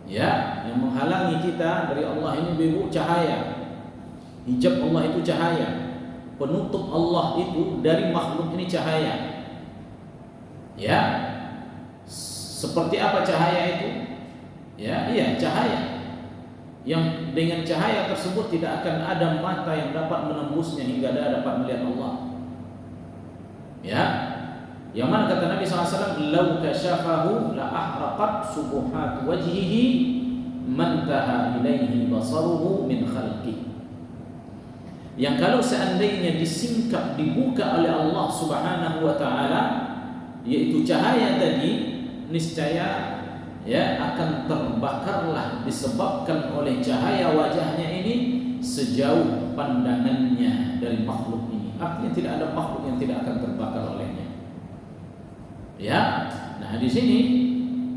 [SPEAKER 1] Ya, yang menghalangi kita dari Allah ini bebu cahaya. Hijab Allah itu cahaya. Penutup Allah itu dari makhluk ini cahaya. Ya, seperti apa cahaya itu? Ya, iya cahaya. Yang dengan cahaya tersebut tidak akan ada mata yang dapat menembusnya hingga dia dapat melihat Allah. Ya, yang mana kata Nabi SAW, "Lau kasyafahu la ahraqat subuhat wajhihi mantaha ilaihi basaruhu min khalqi." Yang kalau seandainya disingkap, dibuka oleh Allah Subhanahu wa taala, yaitu cahaya tadi, niscaya ya akan terbakarlah disebabkan oleh cahaya wajahnya ini sejauh pandangannya dari makhluk ini. Artinya tidak ada makhluk yang tidak akan terbakar olehnya. Ya, nah di sini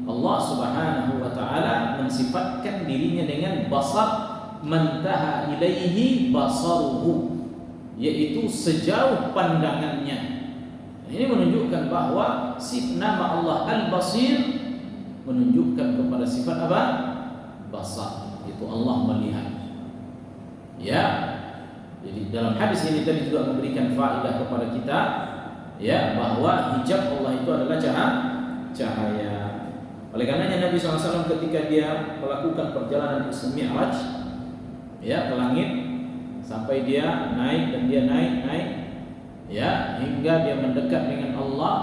[SPEAKER 1] Allah Subhanahu wa taala mensifatkan dirinya dengan basar, mantaha ilaihi basaruhu, yaitu sejauh pandangannya. Ini menunjukkan bahwa nama Allah Al-Basir menunjukkan kepada sifat apa? Basar, itu Allah melihat. Ya, jadi dalam hadis ini tadi juga memberikan faedah kepada kita, ya, bahwa hijab Allah itu adalah cahaya. Oleh karenanya Nabi SAW ketika dia melakukan perjalanan Isra Mi'raj, ya, ke langit, sampai dia naik dan dia naik, ya, hingga dia mendekat dengan Allah,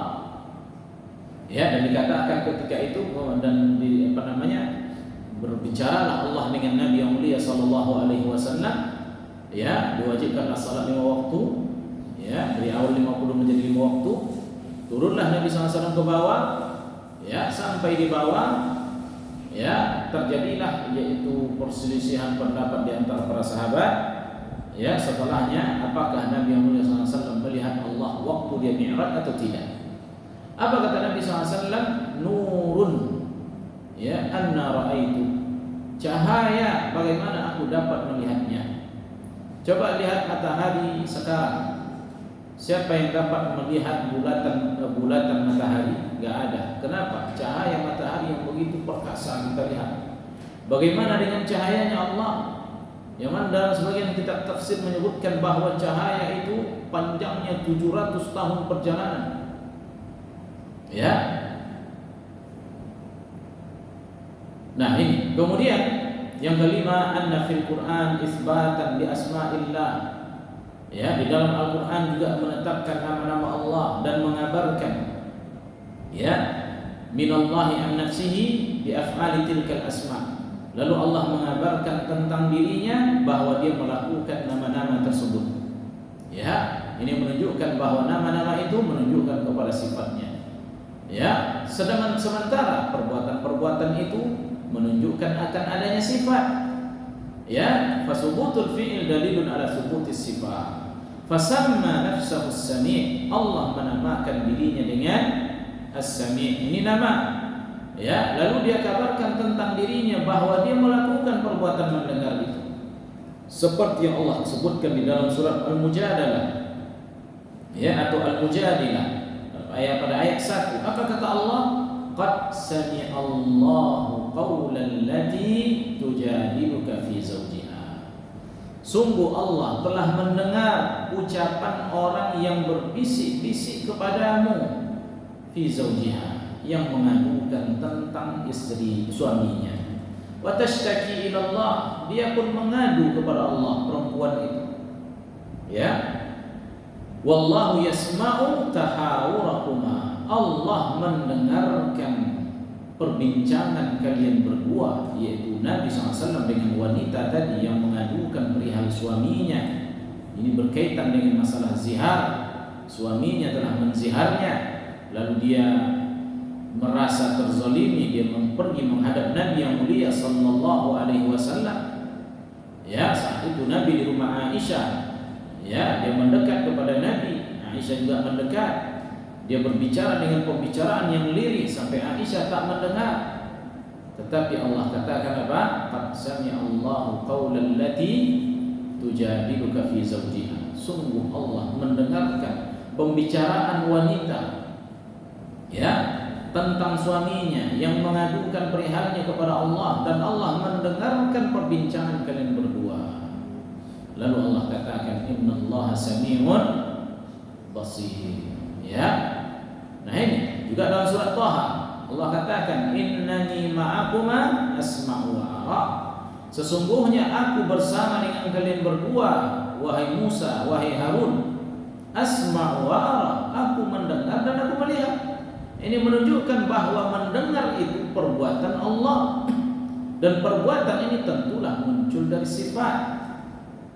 [SPEAKER 1] ya, dan dikatakan ketika itu dan berbicaralah Allah dengan Nabi yang mulia sallallahu alaihi wasallam, ya, diwajibkanlah salat 5 waktu, ya, dari awal 50 menjadi 5 waktu. Turunlah Nabi SAW ke bawah, ya, sampai di bawah, ya, terjadilah yaitu perselisihan pendapat di antara para sahabat. Ya, setelahnya apakah Nabi Muhammad SAW melihat Allah waktu dia mi'raj atau tidak? Apa kata Nabi SAW? Nurun, ya, anna ra'aitu, cahaya bagaimana aku dapat melihatnya. Coba lihat matahari sekarang. Siapa yang dapat melihat bulatan matahari? Gak ada. Kenapa? Cahaya matahari yang begitu perkasa kita lihat. Bagaimana dengan cahayanya Allah? Yang mana dalam sebagian kitab tafsir menyebutkan bahwa cahaya itu panjangnya 700 tahun perjalanan. Ya. Nah ini. Kemudian yang kelima, anna fil Quran isbatan li asma'illah. Ya, di dalam Al-Qur'an juga menetapkan nama-nama Allah dan mengabarkan ya minallahi an nafsihi bi af'ali tilkal asma. Lalu Allah mengabarkan tentang dirinya bahwa dia melakukan nama-nama tersebut. Ya, ini menunjukkan bahwa nama-nama itu menunjukkan kepada sifatnya. Ya, sedangkan sementara perbuatan-perbuatan itu menunjukkan akan adanya sifat. Ya, fasubutul fi'il dalilun ala subutis sifat. Fasamma nafsahu as-sami'. Allah menamakan dirinya dengan as-sami'. Ini nama. Ya, lalu dia kabarkan tentang dirinya bahwa dia melakukan perbuatan mendengar itu. Seperti yang Allah sebutkan di dalam surat Al-Mujadalah. Ya, atau Al-Mujadilah. Pada ayat 1, apa kata Allah? Qad sami'allahu qawlan lati tujadiluka fi zawjiha. Sungguh Allah telah mendengar ucapan orang yang berbisik-bisik kepadamu fi zawjiha, yang mengadukan tentang istri suaminya. Wa tashtaki ila Allah, dia pun mengadu kepada Allah, perempuan itu. Ya. Wallahu yasma'u tahawurakuma. Allah mendengarkan perbincangan kalian berdua, yaitu Nabi SAW dengan wanita tadi yang mengadukan perihal suaminya. Ini berkaitan dengan masalah zihar. Suaminya telah menziharnya, lalu dia merasa terzalimi, dia pergi menghadap Nabi yang mulia sallallahu alaihi wasallam. Ya, saat itu Nabi di rumah Aisyah. Ya, dia mendekat kepada Nabi. Aisyah juga mendekat. Dia berbicara dengan pembicaraan yang lirik sampai Aisyah tak mendengar. Tetapi Allah katakan apa? Qad sami'allahu qawlan lati tujadiluka fi zawjiha. Sungguh Allah mendengarkan pembicaraan wanita ya tentang suaminya yang mengadukan perihalnya kepada Allah, dan Allah mendengarkan perbincangan kalian berdua. Lalu Allah katakan innallaha sami'un basir. Ya. Nah, ini juga dalam surat Thaha Allah katakan innani ma'akuma asma'u wa ara. Sesungguhnya aku bersama dengan kalian berdua, wahai Musa, wahai Harun. Asma'u wa ara, aku mendengar dan aku melihat. Ini menunjukkan bahwa mendengar itu perbuatan Allah, dan perbuatan ini tentulah muncul dari sifat,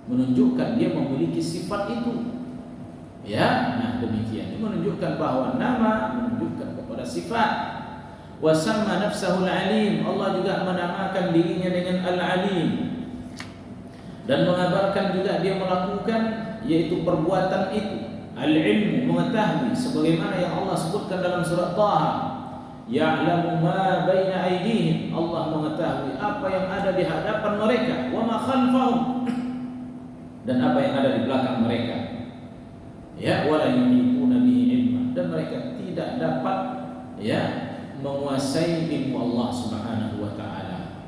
[SPEAKER 1] menunjukkan dia memiliki sifat itu. Ya, nah demikian. Ini menunjukkan bahwa nama menunjukkan kepada sifat. Wa samma nafsahu al-alim. Allah juga menamakan dirinya dengan al-alim, dan mengabarkan juga dia melakukan yaitu perbuatan itu. Al-ilmu, mengetahui, sebagaimana yang Allah sebutkan dalam surat Thaha. Ya'lamu ma baina aydihim. Allah mengetahui apa yang ada di hadapan mereka, wa ma khalfahum, dan apa yang ada di belakang mereka. Ya, wala yuhituna bihi ilma, dan mereka tidak dapat ya menguasai ilmu Allah Subhanahu wa taala.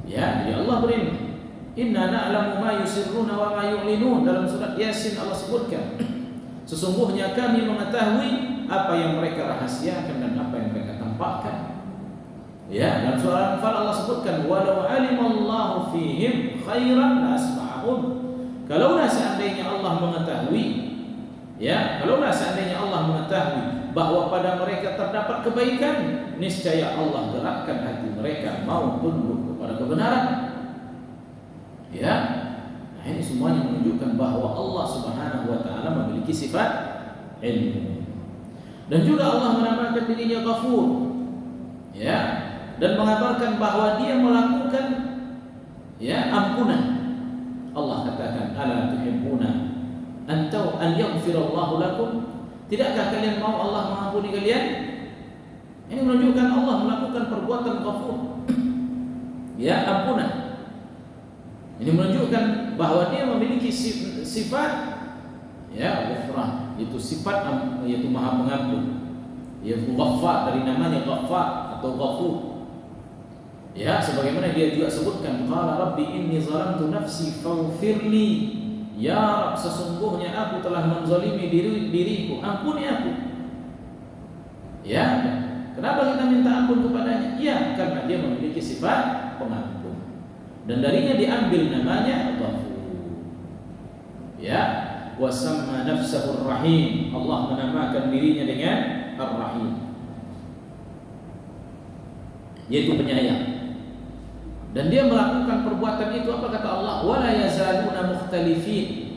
[SPEAKER 1] Ya, jadi Allah berilmu. Inna na'lamu ma yusirruna wa ma yu'linun. Dalam surat Yasin Allah sebutkan, sesungguhnya kami mengetahui apa yang mereka rahasiakan dan apa yang mereka tampakkan. Ya, dalam surah Al-Anfal Allah sebutkan walau alimallahu fihim khairan la asma'ahum. Kalaulah seandainya Allah mengetahui, ya, kalaulah seandainya Allah mengetahui bahwa pada mereka terdapat kebaikan, niscaya Allah gerakkan hati mereka mau tunduk kepada kebenaran. Ya, nah ini semuanya menunjukkan bahwa Allah Subhanahu wa taala memiliki sifat ilmu. Dan juga Allah menamakan dirinya Ghafur. Ya, dan mengabarkan bahwa dia melakukan ya ampunan. Allah katakan ala tuhibbuna an yaghfirallahu lakum. Tidakkah kalian mau Allah mengampuni kalian? Ini menunjukkan Allah melakukan perbuatan Ghafur. Ya, ampunan. Ini menunjukkan bahwa dia memiliki sifat ya ghufran, itu sifat yaitu Maha Pengampun. Yaitu Ghaffar, dari namanya Ghaffar atau Ghafur. Ya, sebagaimana dia juga sebutkan, qala rabbi inni zalamtu nafsi faghfirli. Ya Rabb, sesungguhnya aku telah menzalimi diriku, ampuni aku. Ya, kenapa kita minta ampun kepadanya? Ya, karena dia memiliki sifat pengampun, dan darinya diambil namanya Ghafur. Ya, wa samma nafsahu ar-rahim. Allah menamakan dirinya dengan ar-rahim, yaitu penyayang. Dan dia melakukan perbuatan itu, apa kata Allah? Wala yazaluna mukhtalifin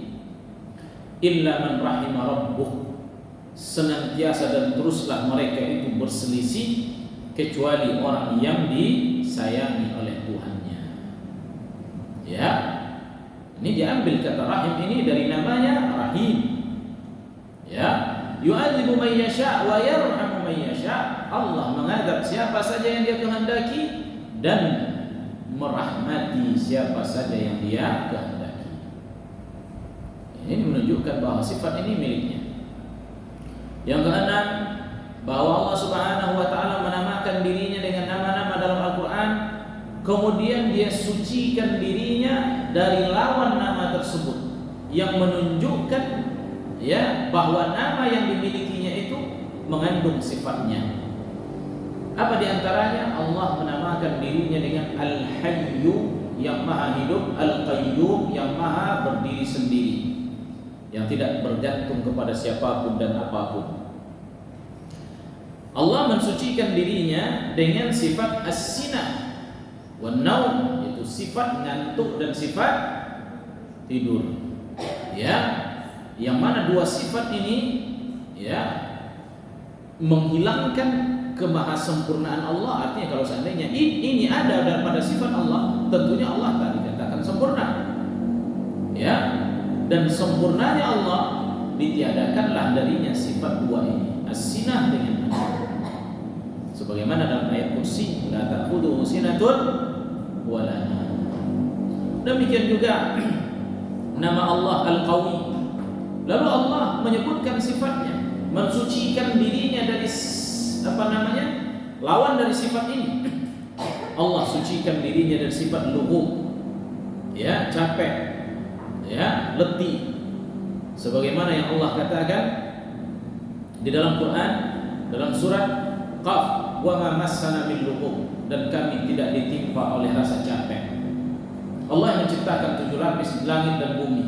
[SPEAKER 1] illa man rahima rabbuh. Senantiasa dan teruslah mereka itu berselisih kecuali orang yang disayangi oleh Tuhannya. Ya, ini diambil kata rahim ini dari namanya rahim. Ya, yu'adzibu man yasha' wa yarhamu man yasha'. Allah mengadab siapa saja yang Dia kehendaki dan merahmati siapa saja yang Dia kehendaki. Ini menunjukkan bahwa sifat ini miliknya. Yang keenam, bahwa Allah Subhanahu wa taala menamakan dirinya dengan nama-nama dalam Al-Qur'an, kemudian Dia sucikan dirinya dari lawan nama tersebut, yang menunjukkan ya bahwa nama yang dimilikinya itu mengandung sifatnya. Apa di antaranya? Allah menamakan dirinya dengan Al-Hayyu, yang maha hidup, Al-Qayyum, yang maha berdiri sendiri, yang tidak bergantung kepada siapapun dan apapun. Allah mensucikan dirinya dengan sifat as-sinah wan naum, yaitu sifat ngantuk dan sifat tidur. Ya, yang mana dua sifat ini ya menghilangkan kemahasempurnaan Allah. Artinya kalau seandainya ini ada pada sifat Allah, tentunya Allah tak dikatakan sempurna. Ya, dan sempurnanya Allah ditiadakanlah darinya sifat dua ini, as-sinah dengan an-naum. Sebagaimana dalam ayat kursi, la ta'khudhuhu sinatun wa la naum. Demikian juga nama Allah Al-Qawi. Lalu Allah menyebutkan sifatnya, mensucikan dirinya dari lawan dari sifat ini. Allah sucikan dirinya dari sifat lughub, ya, capek, ya, letih. Sebagaimana yang Allah katakan di dalam Quran, dalam surat Qaf, wa ma massana min lughub, dan kami tidak ditimpa oleh rasa capek. Allah yang menciptakan 7 lapis langit dan bumi,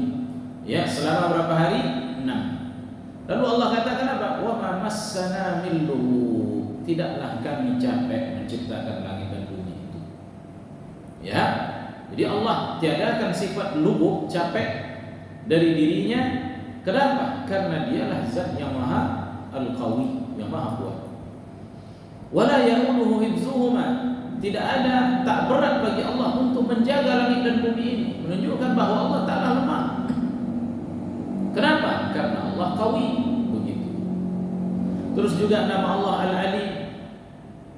[SPEAKER 1] ya, selama berapa hari? 6. Lalu Allah katakan apa? Wa ma massana min lughub, tidaklah kami capek menciptakan langit dan bumi itu. Ya, jadi Allah tiadakan sifat lughub, capek dari dirinya. Kenapa? Karena Dialah zat yang maha al-qawi, yang maha kuat. Wala ya'uduhu hifdzuhuma, tidak ada, tak berat bagi Allah untuk menjaga langit dan bumi ini, menunjukkan bahwa Allah taklah lemah. Kenapa? Karena Allah qawi, begitu. Terus juga nama Allah Al-Alim,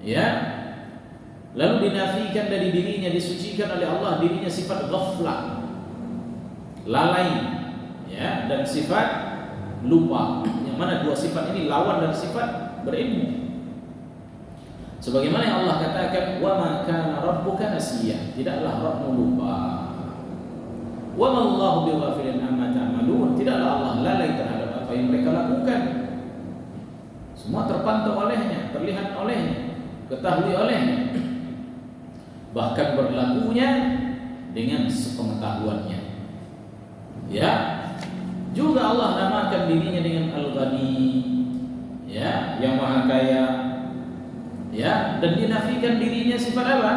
[SPEAKER 1] ya, lalu dinafikan dari dirinya, disucikan oleh Allah dirinya sifat ghaflah, lalai, ya, dan sifat lupa, yang mana dua sifat ini lawan dari sifat berilmu. Sebagaimana yang Allah katakan, wa ma kana rabbuka nasiya, tidaklah Rabbmu lupa. Wa ma Allahu bighafilin amma ta'malun, tidaklah Allah lalai terhadap apa yang mereka lakukan. Semua terpantau olehnya, terlihat olehnya, ketahui olehnya, bahkan berlakunya dengan sepengetahuannya. Ya, juga Allah namakan dirinya dengan Al-Ghani, ya, yang maha kaya. Ya, dan dinafikan dirinya sifat apa?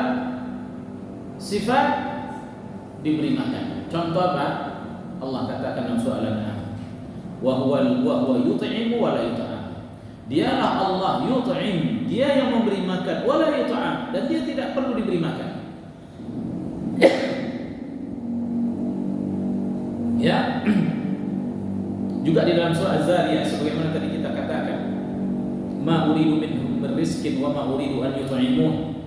[SPEAKER 1] Sifat diberi makan. Contoh apa? Allah katakan dalam surah Al-An'am, wa huwa yut'imu wa la yut'am. Dialah Allah yut'im, Dia yang memberi makan, wa la yut'am, dan Dia tidak perlu diberi makan. Ya. Juga di dalam surah Az-Zariyat sebagaimana tadi kita katakan, ma uridu minhum rizqin wa ma uridu an yut'imun.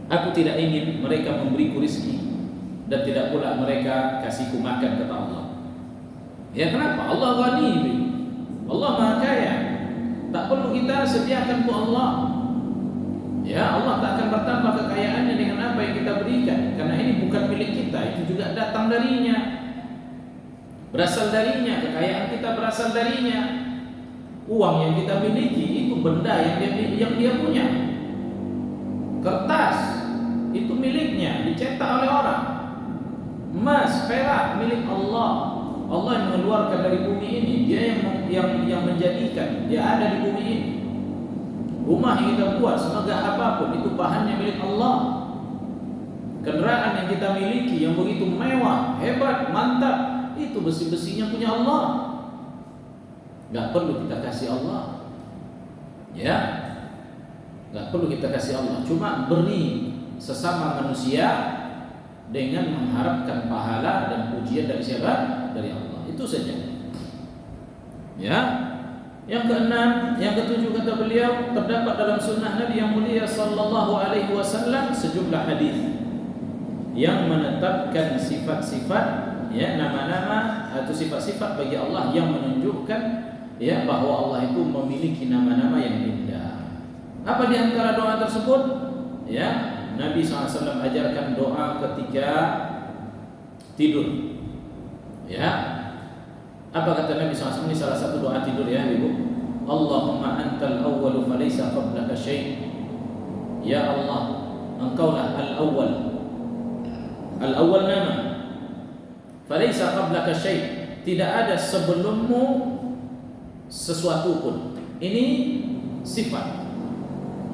[SPEAKER 1] Aku tidak ingin mereka memberiku rizki, dan tidak pula mereka kasihku makan, kata Allah. Ya, kenapa? Allah ghani, Allah maha kaya, tak perlu kita sediakan untuk Allah. Ya, Allah tak akan bertambah kekayaannya dengan apa yang kita berikan, karena ini bukan milik kita, itu juga datang darinya, berasal darinya. Kekayaan kita berasal darinya. Uang yang kita miliki itu benda yang dia punya. Kertas itu miliknya, dicetak oleh orang. emas, perak milik Allah. Allah yang mengeluarkan dari bumi ini, Dia yang menjadikan, Dia ada di bumi ini. Rumah yang kita buat, semegah apapun, itu bahannya milik Allah. Kendaraan yang kita miliki yang begitu mewah, hebat, mantap, itu besi-besinya punya Allah. Gak perlu kita kasih Allah, ya, gak perlu kita kasih Allah. Cuma beri sesama manusia dengan mengharapkan pahala dan pujian dari siapa? Dari Allah. Itu saja. Ya. Yang keenam, yang ketujuh kata beliau, terdapat dalam sunnah Nabi yang mulia sallallahu alaihi wasallam sejumlah hadis yang menetapkan sifat-sifat, ya, nama-nama atau sifat-sifat bagi Allah yang menunjukkan, ya, bahwa Allah itu memiliki nama-nama yang indah. Apa di antara doa tersebut? Ya, Nabi SAW ajarkan doa ketika tidur. Ya, apa kata Nabi SAW? Ini salah satu doa tidur, ya Ibu. Allahumma antal awwalu falaysa qablaka syai'. Ya Allah, Engkaulah al-awwal. Al-awwal nama. Falaysa qablaka syai'. Tidak ada sebelummu sesuatu pun. Ini sifat,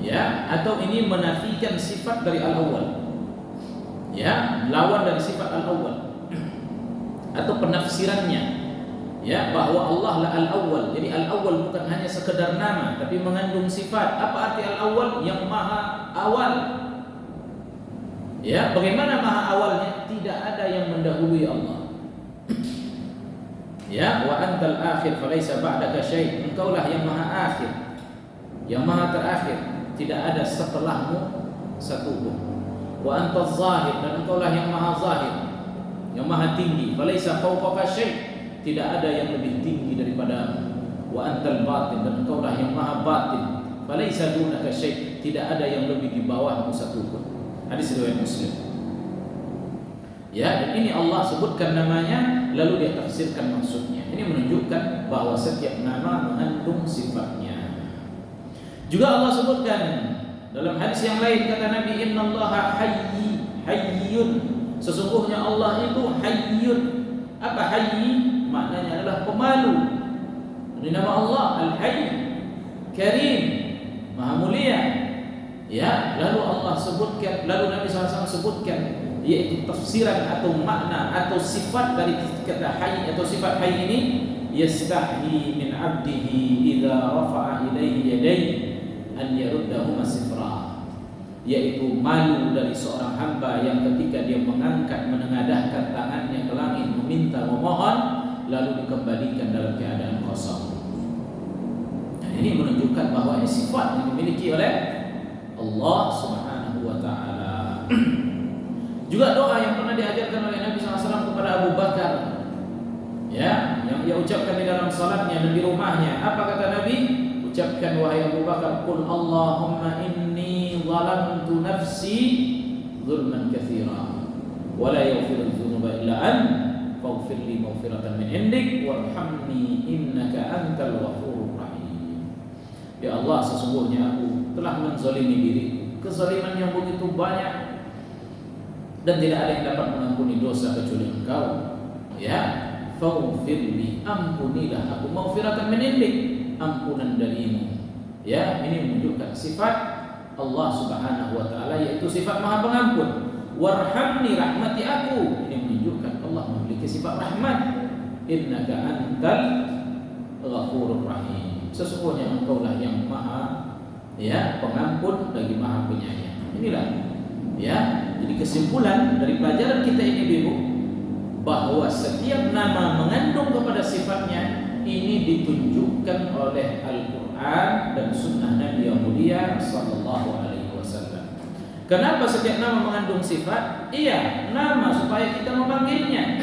[SPEAKER 1] ya, atau ini menafikan sifat dari al-awwal, ya, lawan dari sifat al-awwal, atau penafsirannya, ya, bahwa Allah lah al-awwal. Jadi al-awwal bukan hanya sekedar nama, tapi mengandung sifat. Apa arti al-awwal? Yang maha awal. Ya, bagaimana maha awalnya? Tidak ada yang mendahului Allah. Ya, wa antal akhir falaysa ba'daka syai'. Engkaulah yang maha akhir, yang maha terakhir, tidak ada setelahmu satu pun. Wa antaz zahir, dan engkaulah yang maha zahir, yang maha tinggi. Falaysa fawqaka syai', tidak ada yang lebih tinggi daripadamu. Wa antal batin, dan engkaulah yang maha batin. Falaysa dunaka syai', tidak ada yang lebih di bawahmu satu pun. Hadis riwayat Muslim. Ya, dan ini Allah sebutkan namanya, lalu Dia tafsirkan maksudnya. Ini menunjukkan bahwa setiap nama mengandung sifatnya. Juga Allah sebutkan dalam hadis yang lain, kata Nabi, innallaha hayyun. Sesungguhnya Allah itu hayyun. Apa hayy? Maknanya adalah pemalu. Ini nama Allah Al-Hayy, Karim, Maha Mulia. Ya, lalu Allah sebutkan, lalu Nabi SAW sebutkan, yaitu tafsiran atau makna atau sifat dari kata hayy atau sifat hayy ini, yastahi min 'abdihi idza rafa'a ilaihi yadayhi an yaruddahuma sifra, yaitu malu dari seorang hamba yang ketika dia mengangkat, menengadahkan tangannya ke langit meminta, memohon, lalu dikembalikan dalam keadaan kosong. Dan ini menunjukkan bahwa ini sifat yang dimiliki oleh Allah Subhanahu wa taala. Juga doa yang pernah diajarkan oleh Nabi SAW kepada Abu Bakar, ya, yang dia ucapkan di dalam salatnya dan di rumahnya. Apa kata Nabi? Ucapkan, wahai Abu Bakar, qul Allahumma inni zalamtu nafsi zulman katsira wa la yaghfiru dzunuba illa anta faghfir li maghfiratan min indik warhamni innaka antal ghafurur rahim. Ya Allah, sesungguhnya aku telah menzalimi diriku kezaliman yang begitu banyak, dan tidak ada yang dapat mengampuni dosa kecuali Engkau. Ya, faghfirli, ampunilah aku, maghfiratan min indik, ampunan darimu. Ya, ini menunjukkan sifat Allah Subhanahu wa taala, yaitu sifat Maha Pengampun. Warhamni, rahmati aku, ini menunjukkan Allah memiliki sifat rahmat. Innaka antal ghafurur rahim, sesungguhnya Engkaulah yang Maha, ya, pengampun lagi Maha penyayang. Inilah, ya, jadi kesimpulan dari pelajaran kita ini, Ibu, bahwa setiap nama mengandung kepada sifatnya. Ini ditunjukkan oleh Al-Quran dan Sunnah Nabi yang mulia Sallallahu Alaihi Wasallam. Kenapa setiap nama mengandung sifat? Iya, nama supaya kita memanggilnya.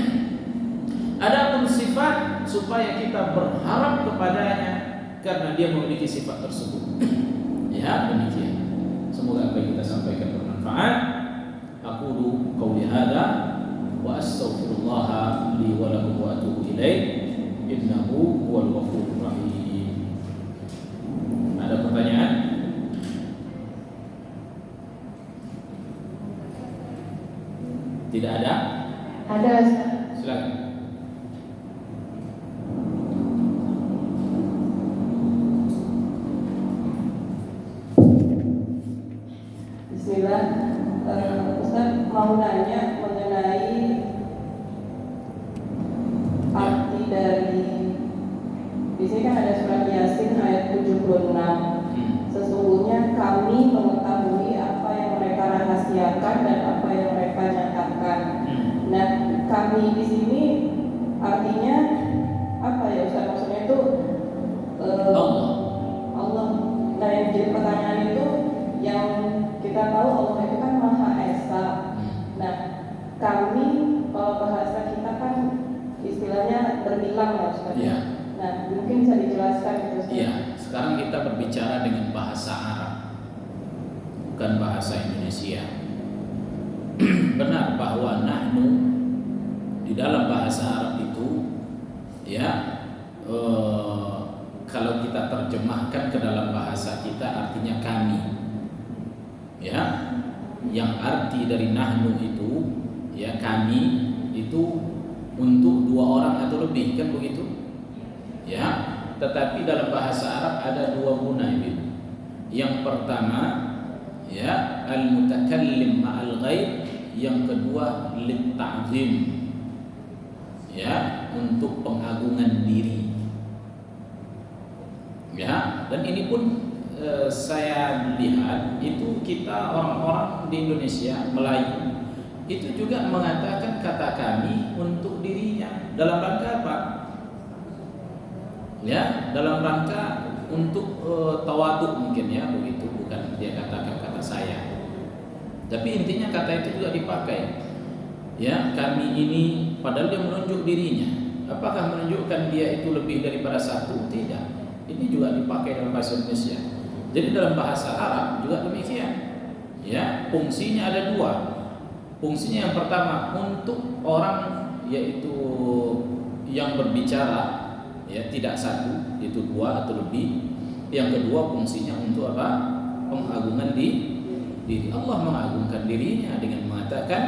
[SPEAKER 1] Adapun sifat supaya kita berharap kepadanya karena Dia memiliki sifat tersebut. Ya, demikian. Semoga apa yang kita sampaikan bermanfaat. Aqulu qauli hadza wa astaghfirullah li wa lakum wa atubu ilaih. Innahu huwal ghafurur rahim. Ada pertanyaan? Tidak ada?
[SPEAKER 2] Ada.
[SPEAKER 1] Silakan.
[SPEAKER 2] Bismillah. Ustaz mau nanya mengenai arti dari, di sini kan ada surat Yasin ayat 76. Sesungguhnya kami mengetahui apa yang mereka rahasiakan dan apa yang mereka nyatakan. Nah, kami di sini artinya apa ya Ustaz? Maksudnya itu Allah. Nah, yang jadi pertanyaan itu, yang kita tahu Allah itu kan Maha Esa. Nah, kami kalau bahasa kita kan istilahnya berbilang ya Ustaz.
[SPEAKER 1] Iya.
[SPEAKER 2] Nah, mungkin bisa dijelaskan itu Ustaz.
[SPEAKER 1] Iya, sekarang kita berbicara dengan bahasa Arab, bukan bahasa Indonesia. Benar bahwa nahnu di dalam bahasa Arab itu ya kalau kita terjemahkan ke dalam bahasa kita artinya kami. Ya, yang arti dari nahnu itu ya kami itu untuk dua orang atau lebih, kan begitu? Ya, tetapi dalam bahasa Arab ada dua guna ini. Yang pertama ya al-mutakallim ma'al ghaib, yang kedua lit-ta'zim. Ya, untuk pengagungan diri. Ya, dan ini pun saya lihat itu kita orang-orang di Indonesia, Melayu itu juga mengatakan kata kami untuk dirinya dalam rangka apa? Ya, dalam rangka untuk tawaduk mungkin ya begitu, bukan dia katakan kata saya. Tapi intinya kata itu juga dipakai. Ya, kami ini padahal dia menunjuk dirinya. Apakah menunjukkan dia itu lebih daripada satu? Tidak. Ini juga dipakai dalam bahasa Indonesia. Jadi dalam bahasa Arab juga demikian. Ya, fungsinya ada dua. Fungsinya yang pertama untuk orang yaitu yang berbicara, ya tidak satu, itu dua atau lebih. Yang kedua fungsinya untuk apa? Pengagungan diri. Allah mengagungkan dirinya dengan mengatakan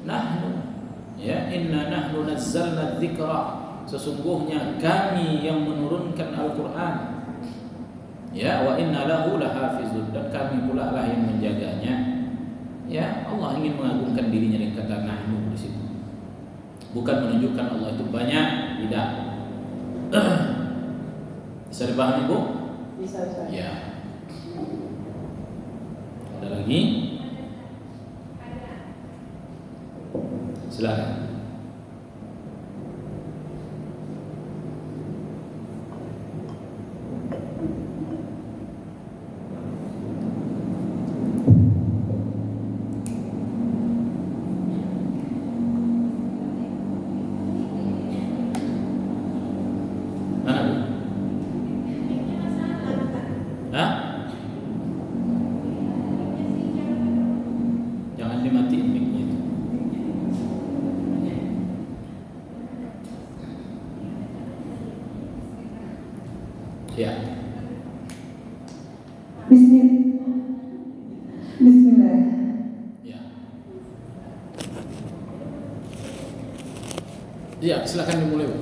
[SPEAKER 1] nahnu, ya inna nahnu nazzalna dzikra, sesungguhnya kami yang menurunkan Al-Qur'an. Ya, wa inna lahu lahafizun, dan kami pula lah yang menjaganya. Ya, Allah ingin mengagungkan dirinya dengan kata nahnu di situ. Bukan menunjukkan Allah itu banyak, tidak. Bisa dipahami, Bu?
[SPEAKER 2] Bisa.
[SPEAKER 1] Ya. Ada lagi? Silakan. Jangan dimatiin mic-nya itu. Ya.
[SPEAKER 2] Bismillah.
[SPEAKER 1] Ya. Iya, silakan dimulai, Bu.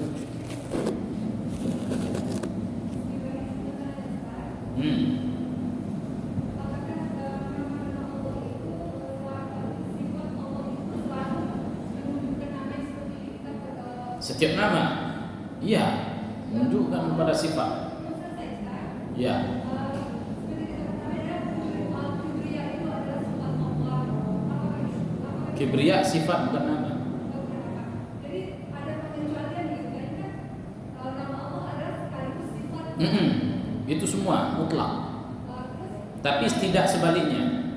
[SPEAKER 1] Setiap nama, iya, menunjukkan pada sifat. Ya. Kibriya sifat bukan nama. Itu semua mutlak. Tapi tidak sebaliknya.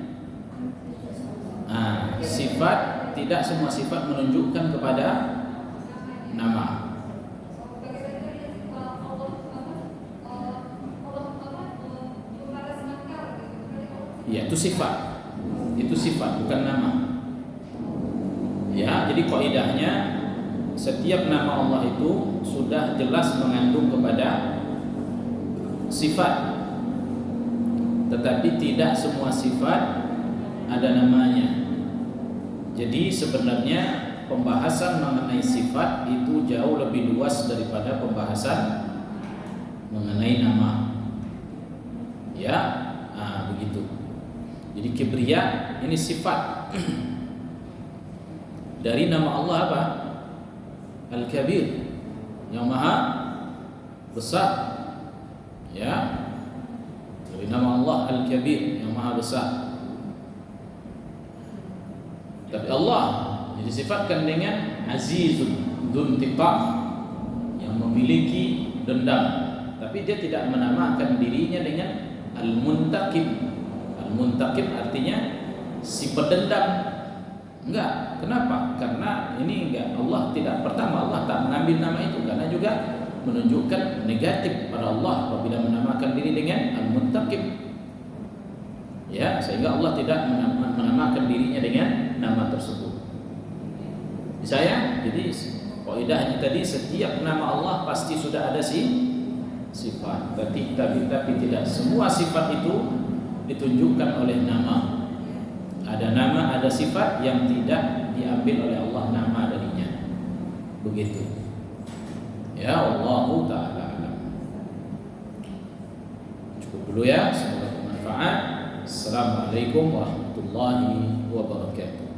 [SPEAKER 1] Sifat, tidak semua sifat menunjukkan kepada nama. Ya, itu sifat. Itu sifat, bukan nama. Ya, jadi kaidahnya setiap nama Allah itu sudah jelas mengandung kepada sifat. Tetapi tidak semua sifat ada namanya. Jadi sebenarnya pembahasan mengenai sifat itu jauh lebih luas daripada pembahasan mengenai nama. Ya, begitu. Jadi kibriya ini sifat dari nama Allah apa? Al-Kabir, yang maha besar. Ya, dari nama Allah Al-Kabir, yang maha besar. Tapi Allah disifatkan dengan Azizun Dzuntiqam, yang memiliki dendam. Tapi dia tidak menamakan dirinya dengan Al-Muntaqim. Al-Muntaqim artinya si pendendam. Enggak. Kenapa? Karena ini enggak, Allah tidak, pertama Allah tak mengambil nama itu, karena juga menunjukkan negatif pada Allah apabila menamakan diri dengan Al-Muntaqim. Ya, sehingga Allah tidak menamakan dirinya dengan nama tersebut. Saya, jadi kaidahnya tadi, setiap nama Allah pasti sudah ada sifat. Tapi tidak semua sifat itu ditunjukkan oleh nama. Ada nama, ada sifat yang tidak diambil oleh Allah nama darinya. Begitu. Ya, Allahu ta'ala alam. Cukup dulu ya, semoga bermanfaat. Assalamualaikum warahmatullahi wabarakatuh.